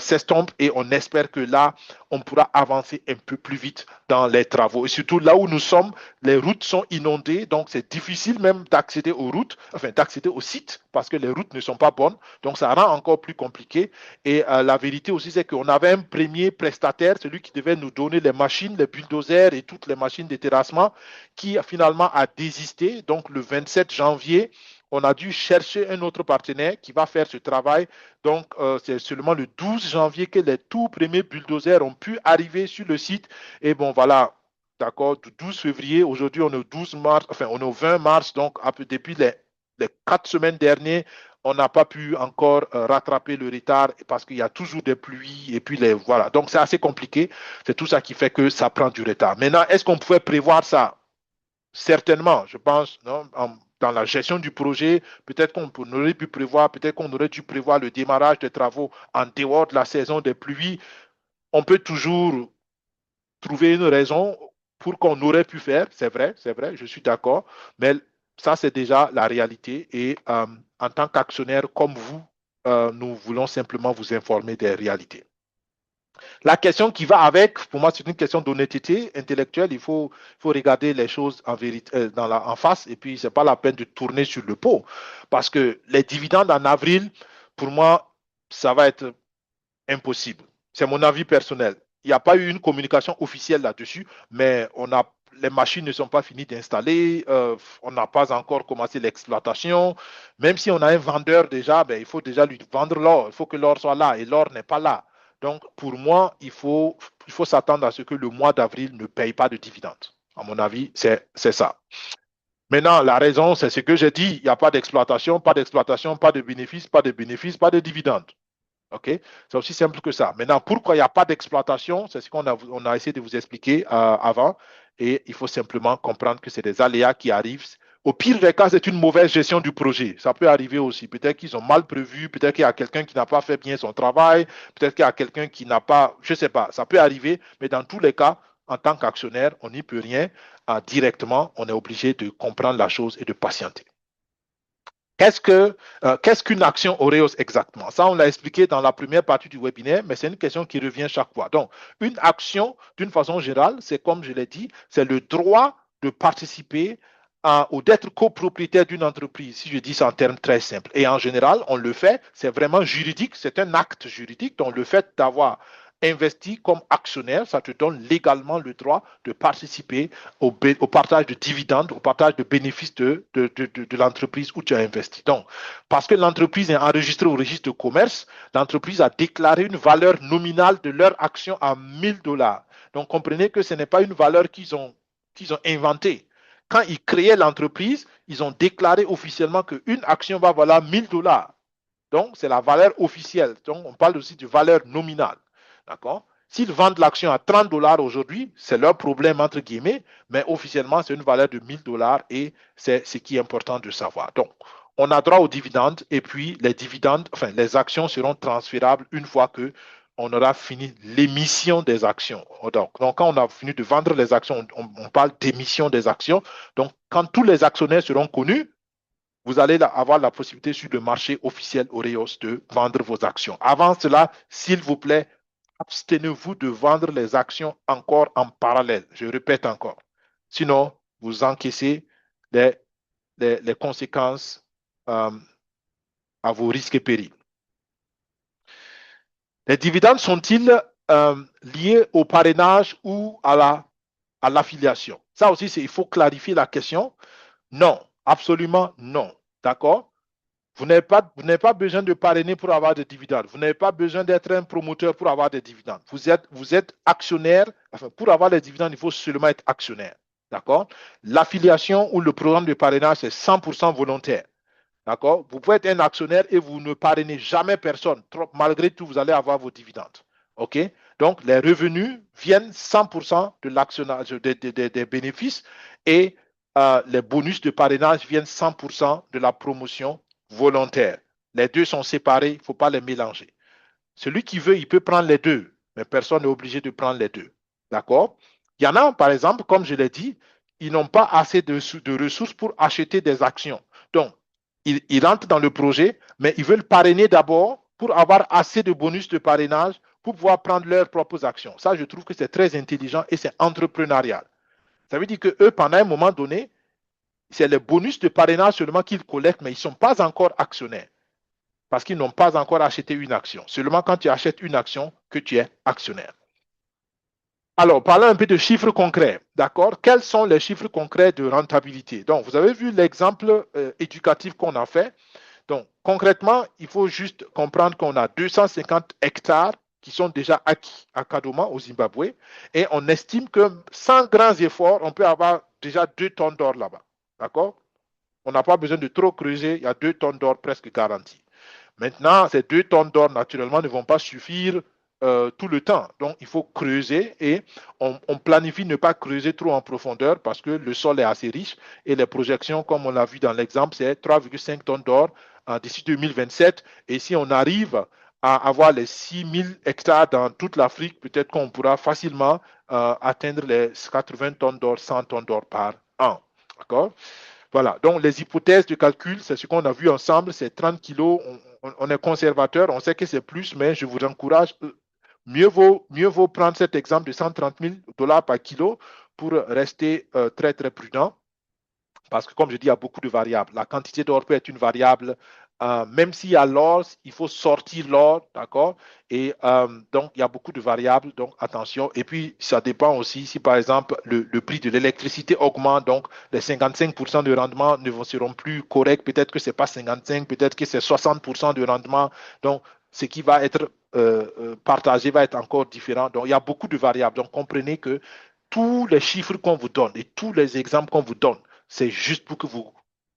s'estompe et on espère que là, on pourra avancer un peu plus vite dans les travaux. Et surtout là où nous sommes, les routes sont inondées, donc c'est difficile même d'accéder aux routes, enfin d'accéder aux sites parce que les routes ne sont pas bonnes. Donc ça rend encore plus compliqué. Et la vérité aussi, c'est qu'on avait un premier prestataire, celui qui devait nous donner les machines, les bulldozers et toutes les machines de terrassement, qui finalement a désisté. Donc le 27 janvier, on a dû chercher un autre partenaire qui va faire ce travail. Donc, c'est seulement le 12 janvier que les tout premiers bulldozers ont pu arriver sur le site. Et bon, voilà, d'accord, du 12 février, aujourd'hui on est au 12 mars, enfin on est au 20 mars, donc depuis les 4 semaines dernières, on n'a pas pu encore rattraper le retard parce qu'il y a toujours des pluies et puis voilà. Donc c'est assez compliqué. C'est tout ça qui fait que ça prend du retard. Maintenant, est-ce qu'on pouvait prévoir ça? Certainement, je pense, non, dans la gestion du projet, peut-être qu'on aurait pu prévoir, peut-être qu'on aurait dû prévoir le démarrage des travaux en dehors de la saison des pluies. On peut toujours trouver une raison pour qu'on aurait pu faire, c'est vrai, je suis d'accord, mais ça, c'est déjà la réalité. Et en tant qu'actionnaire comme vous, nous voulons simplement vous informer des réalités. La question qui va avec, pour moi, c'est une question d'honnêteté intellectuelle. Il faut regarder les choses en vérité, en face, et puis c'est pas la peine de tourner sur le pot. Parce que les dividendes en avril, pour moi, ça va être impossible. C'est mon avis personnel. Il n'y a pas eu une communication officielle là-dessus, mais les machines ne sont pas finies d'installer, on n'a pas encore commencé l'exploitation. Même si on a un vendeur déjà, ben, il faut déjà lui vendre l'or. Il faut que l'or soit là et l'or n'est pas là. Donc, pour moi, il faut s'attendre à ce que le mois d'avril ne paye pas de dividendes. À mon avis, c'est ça. Maintenant, la raison, c'est ce que j'ai dit. Il n'y a pas d'exploitation, pas d'exploitation, pas de bénéfices, pas de bénéfices, pas de dividendes. OK? C'est aussi simple que ça. Maintenant, pourquoi il n'y a pas d'exploitation, c'est ce on a essayé de vous expliquer avant. Et il faut simplement comprendre que c'est des aléas qui arrivent. Au pire des cas, c'est une mauvaise gestion du projet. Ça peut arriver aussi. Peut-être qu'ils ont mal prévu, peut-être qu'il y a quelqu'un qui n'a pas fait bien son travail, peut-être qu'il y a quelqu'un qui n'a pas, je ne sais pas, ça peut arriver, mais dans tous les cas, en tant qu'actionnaire, on n'y peut rien. Directement, on est obligé de comprendre la chose et de patienter. Qu'est-ce qu'une action Oreos exactement? Ça, on l'a expliqué dans la première partie du webinaire, mais c'est une question qui revient chaque fois. Donc, une action, d'une façon générale, c'est comme je l'ai dit, c'est le droit de participer ou d'être copropriétaire d'une entreprise, si je dis ça en termes très simples. Et en général, on le fait, c'est vraiment juridique, c'est un acte juridique. Donc, le fait d'avoir investi comme actionnaire, ça te donne légalement le droit de participer au partage de dividendes, au partage de bénéfices de l'entreprise où tu as investi. Donc, parce que l'entreprise est enregistrée au registre de commerce, l'entreprise a déclaré une valeur nominale de leur action à 1000 dollars. Donc, comprenez que ce n'est pas une valeur qu'ils ont inventée. Quand ils créaient l'entreprise, ils ont déclaré officiellement qu'une action va valoir 1000 dollars. Donc, c'est la valeur officielle. Donc, on parle aussi de valeur nominale. D'accord? S'ils vendent l'action à 30 dollars aujourd'hui, c'est leur problème, entre guillemets, mais officiellement, c'est une valeur de 1000 dollars et c'est ce qui est important de savoir. Donc, on a droit aux dividendes et puis les dividendes, enfin, les actions seront transférables une fois que on aura fini l'émission des actions. Donc, quand on a fini de vendre les actions, on parle d'émission des actions. Donc, quand tous les actionnaires seront connus, vous allez avoir la possibilité sur le marché officiel Oreos de vendre vos actions. Avant cela, s'il vous plaît, abstenez-vous de vendre les actions encore en parallèle. Je répète encore. Sinon, vous encaissez les conséquences à vos risques et périls. Les dividendes sont-ils liés au parrainage ou à l'affiliation? Ça aussi, il faut clarifier la question. Non, absolument non. D'accord? Vous n'avez pas besoin de parrainer pour avoir des dividendes. Vous n'avez pas besoin d'être un promoteur pour avoir des dividendes. Vous êtes actionnaire. Enfin, pour avoir les dividendes, il faut seulement être actionnaire. D'accord? L'affiliation ou le programme de parrainage, c'est 100% volontaire. D'accord? Vous pouvez être un actionnaire et vous ne parrainez jamais personne. Malgré tout, vous allez avoir vos dividendes. OK? Donc, les revenus viennent 100% de l'actionnage, des bénéfices et les bonus de parrainage viennent 100% de la promotion volontaire. Les deux sont séparés, il ne faut pas les mélanger. Celui qui veut, il peut prendre les deux, mais personne n'est obligé de prendre les deux. D'accord? Il y en a, par exemple, comme je l'ai dit, ils n'ont pas assez de ressources pour acheter des actions. Donc, ils rentrent dans le projet, mais ils veulent parrainer d'abord pour avoir assez de bonus de parrainage pour pouvoir prendre leurs propres actions. Ça, je trouve que c'est très intelligent et c'est entrepreneurial. Ça veut dire qu'eux, pendant un moment donné, c'est les bonus de parrainage seulement qu'ils collectent, mais ils ne sont pas encore actionnaires parce qu'ils n'ont pas encore acheté une action. Seulement quand tu achètes une action que tu es actionnaire. Alors, parlons un peu de chiffres concrets. D'accord? Quels sont les chiffres concrets de rentabilité? Donc, vous avez vu l'exemple éducatif qu'on a fait. Donc, concrètement, il faut juste comprendre qu'on a 250 hectares qui sont déjà acquis à Kadoma, au Zimbabwe, et on estime que sans grands efforts, on peut avoir déjà 2 tonnes d'or là-bas. D'accord? On n'a pas besoin de trop creuser, il y a 2 tonnes d'or presque garanties. Maintenant, ces 2 tonnes d'or, naturellement, ne vont pas suffire tout le temps. Donc, il faut creuser et on planifie ne pas creuser trop en profondeur parce que le sol est assez riche et les projections, comme on l'a vu dans l'exemple, c'est 3,5 tonnes d'or d'ici 2027. Et si on arrive à avoir les 6000 hectares dans toute l'Afrique, peut-être qu'on pourra facilement atteindre les 80 tonnes d'or, 100 tonnes d'or par an. D'accord? Voilà, donc les hypothèses de calcul, c'est ce qu'on a vu ensemble, c'est 30 kilos, on est conservateur, on sait que c'est plus, mais je vous encourage, mieux vaut prendre cet exemple de 130 000 dollars par kilo pour rester très, très prudent. Parce que comme je dis, il y a beaucoup de variables. La quantité d'or peut être une variable, même s'il y a l'or, il faut sortir l'or, d'accord? Et donc, il y a beaucoup de variables, donc attention. Et puis, ça dépend aussi si, par exemple, le prix de l'électricité augmente, donc les 55% de rendement ne seront plus corrects. Peut-être que ce n'est pas 55, peut-être que c'est 60% de rendement. Donc, ce qui va être partagé va être encore différent. Donc, il y a beaucoup de variables. Donc, comprenez que tous les chiffres qu'on vous donne et tous les exemples qu'on vous donne, c'est juste pour que vous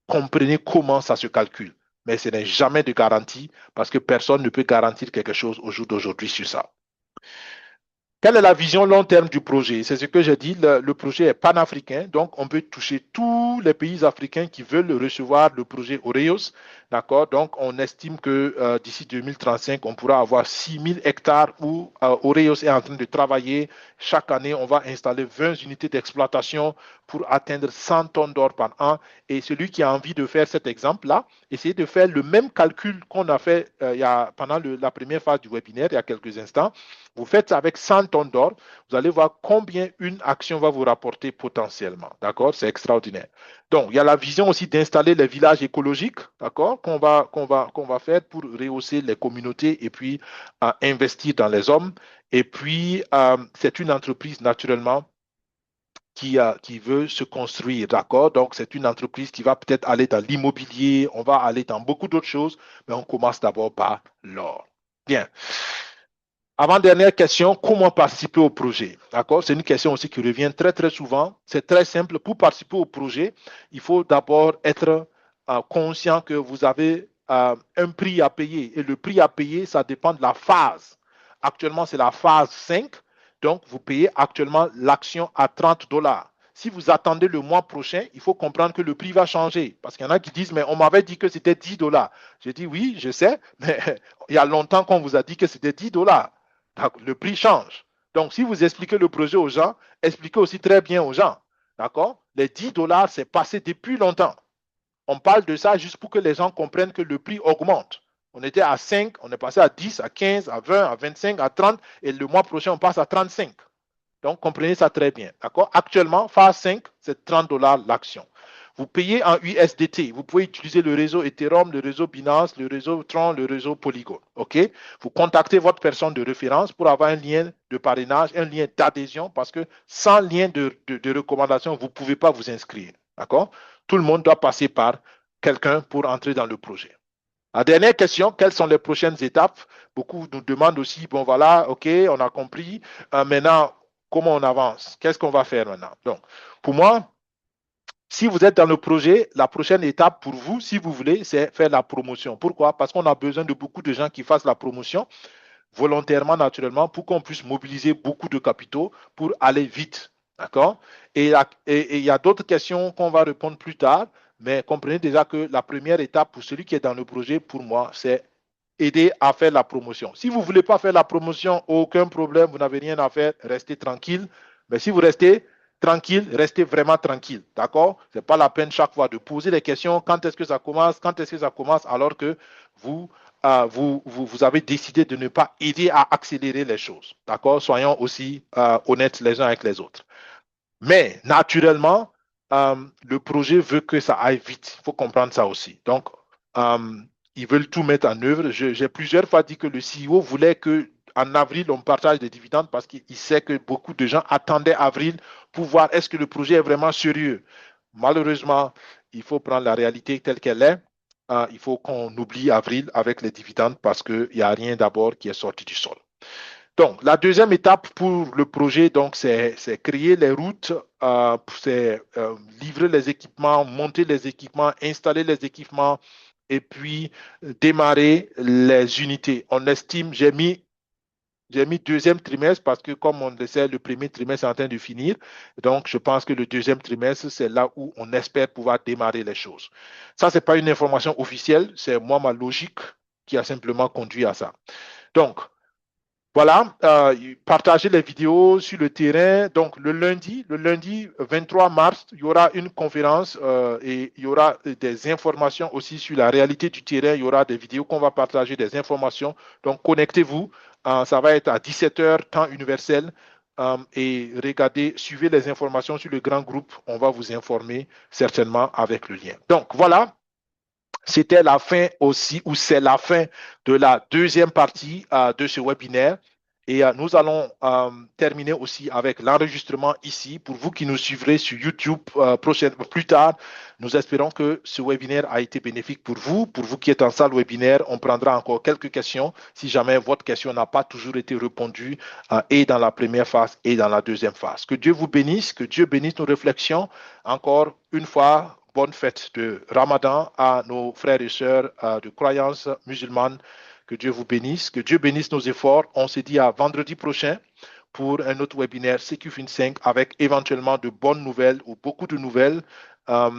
compreniez comment ça se calcule. Mais ce n'est jamais de garantie parce que personne ne peut garantir quelque chose au jour d'aujourd'hui sur ça. Quelle est la vision long terme du projet? C'est ce que j'ai dit, le projet est panafricain, donc on peut toucher tous les pays africains qui veulent recevoir le projet Oreos. D'accord? Donc on estime que d'ici 2035, on pourra avoir 6000 hectares où Oreos est en train de travailler. Chaque année, on va installer 20 unités d'exploitation pour atteindre 100 tonnes d'or par an. Et celui qui a envie de faire cet exemple-là, essayez de faire le même calcul qu'on a fait pendant la première phase du webinaire, il y a quelques instants. Vous faites ça avec 100 tonnes d'or, vous allez voir combien une action va vous rapporter potentiellement. D'accord? C'est extraordinaire. Donc, il y a la vision aussi d'installer les villages écologiques, d'accord, qu'on va faire pour rehausser les communautés et puis investir dans les hommes. Et puis, c'est une entreprise naturellement qui veut se construire, d'accord? Donc, c'est une entreprise qui va peut-être aller dans l'immobilier, on va aller dans beaucoup d'autres choses, mais on commence d'abord par l'or. Bien. Avant-dernière question, comment participer au projet? D'accord? C'est une question aussi qui revient très, très souvent. C'est très simple. Pour participer au projet, il faut d'abord être conscient que vous avez un prix à payer. Et le prix à payer, ça dépend de la phase. Actuellement, c'est la phase 5. Donc, vous payez actuellement l'action à 30 dollars. Si vous attendez le mois prochain, il faut comprendre que le prix va changer. Parce qu'il y en a qui disent, mais on m'avait dit que c'était 10 dollars. J'ai dit, oui, je sais, mais il y a longtemps qu'on vous a dit que c'était 10 dollars. Le prix change. Donc, si vous expliquez le projet aux gens, expliquez aussi très bien aux gens. D'accord? Les 10 dollars, c'est passé depuis longtemps. On parle de ça juste pour que les gens comprennent que le prix augmente. On était à 5, on est passé à 10, à 15, à 20, à 25, à 30, et le mois prochain, on passe à 35. Donc, comprenez ça très bien. D'accord? Actuellement, phase 5, c'est 30 dollars l'action. Vous payez en USDT. Vous pouvez utiliser le réseau Ethereum, le réseau Binance, le réseau Tron, le réseau Polygon. OK? Vous contactez votre personne de référence pour avoir un lien de parrainage, un lien d'adhésion, parce que sans lien de recommandation, vous ne pouvez pas vous inscrire. D'accord? Tout le monde doit passer par quelqu'un pour entrer dans le projet. La dernière question, quelles sont les prochaines étapes? Beaucoup nous demandent aussi, bon voilà, OK, on a compris. Maintenant, comment on avance? Qu'est-ce qu'on va faire maintenant? Donc, pour moi, si vous êtes dans le projet, la prochaine étape pour vous, si vous voulez, c'est faire la promotion. Pourquoi? Parce qu'on a besoin de beaucoup de gens qui fassent la promotion volontairement, naturellement, pour qu'on puisse mobiliser beaucoup de capitaux pour aller vite. D'accord? Et il y a d'autres questions qu'on va répondre plus tard, mais comprenez déjà que la première étape pour celui qui est dans le projet, pour moi, c'est aider à faire la promotion. Si vous ne voulez pas faire la promotion, aucun problème, vous n'avez rien à faire, restez tranquille. Mais si vous restez tranquille, restez vraiment tranquille. D'accord? Ce n'est pas la peine chaque fois de poser des questions. Quand est-ce que ça commence? Quand est-ce que ça commence? Alors que vous, vous avez décidé de ne pas aider à accélérer les choses. D'accord? Soyons aussi honnêtes les uns avec les autres. Mais naturellement, le projet veut que ça aille vite. Il faut comprendre ça aussi. Donc, ils veulent tout mettre en œuvre. J'ai plusieurs fois dit que le CEO voulait que en avril, on partage des dividendes parce qu'il sait que beaucoup de gens attendaient avril pour voir est-ce que le projet est vraiment sérieux. Malheureusement, il faut prendre la réalité telle qu'elle est. Il faut qu'on oublie avril avec les dividendes parce qu'il n'y a rien d'abord qui est sorti du sol. Donc, la deuxième étape pour le projet, donc, c'est créer les routes, c'est livrer les équipements, monter les équipements, installer les équipements et puis démarrer les unités. On estime, j'ai mis deuxième trimestre parce que, comme on le sait, le premier trimestre est en train de finir. Donc, je pense que le deuxième trimestre, c'est là où on espère pouvoir démarrer les choses. Ça, ce n'est pas une information officielle, c'est moi, ma logique qui a simplement conduit à ça. Donc, voilà, partagez les vidéos sur le terrain. Donc, le lundi 23 mars, il y aura une conférence et il y aura des informations aussi sur la réalité du terrain. Il y aura des vidéos qu'on va partager, des informations. Donc, connectez-vous. Ça va être à 17 heures, temps universel. Et regardez, suivez les informations sur le grand groupe. On va vous informer certainement avec le lien. Donc, voilà. C'était la fin aussi, ou c'est la fin de la deuxième partie de ce webinaire. Et nous allons terminer aussi avec l'enregistrement ici. Pour vous qui nous suivrez sur YouTube plus tard, nous espérons que ce webinaire a été bénéfique pour vous. Pour vous qui êtes en salle webinaire, on prendra encore quelques questions si jamais votre question n'a pas toujours été répondue et dans la première phase et dans la deuxième phase. Que Dieu vous bénisse, que Dieu bénisse nos réflexions. Encore une fois, bonne fête de Ramadan à nos frères et sœurs de croyance musulmane. Que Dieu vous bénisse, que Dieu bénisse nos efforts. On se dit à vendredi prochain pour un autre webinaire CQFIN5 avec éventuellement de bonnes nouvelles ou beaucoup de nouvelles.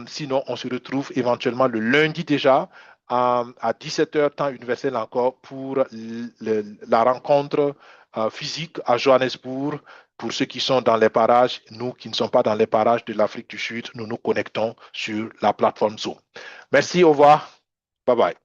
Sinon, on se retrouve éventuellement le lundi déjà à 17h temps universel encore pour la rencontre physique à Johannesburg. Pour ceux qui sont dans les parages, nous qui ne sommes pas dans les parages de l'Afrique du Sud, nous nous connectons sur la plateforme Zoom. Merci, au revoir. Bye bye.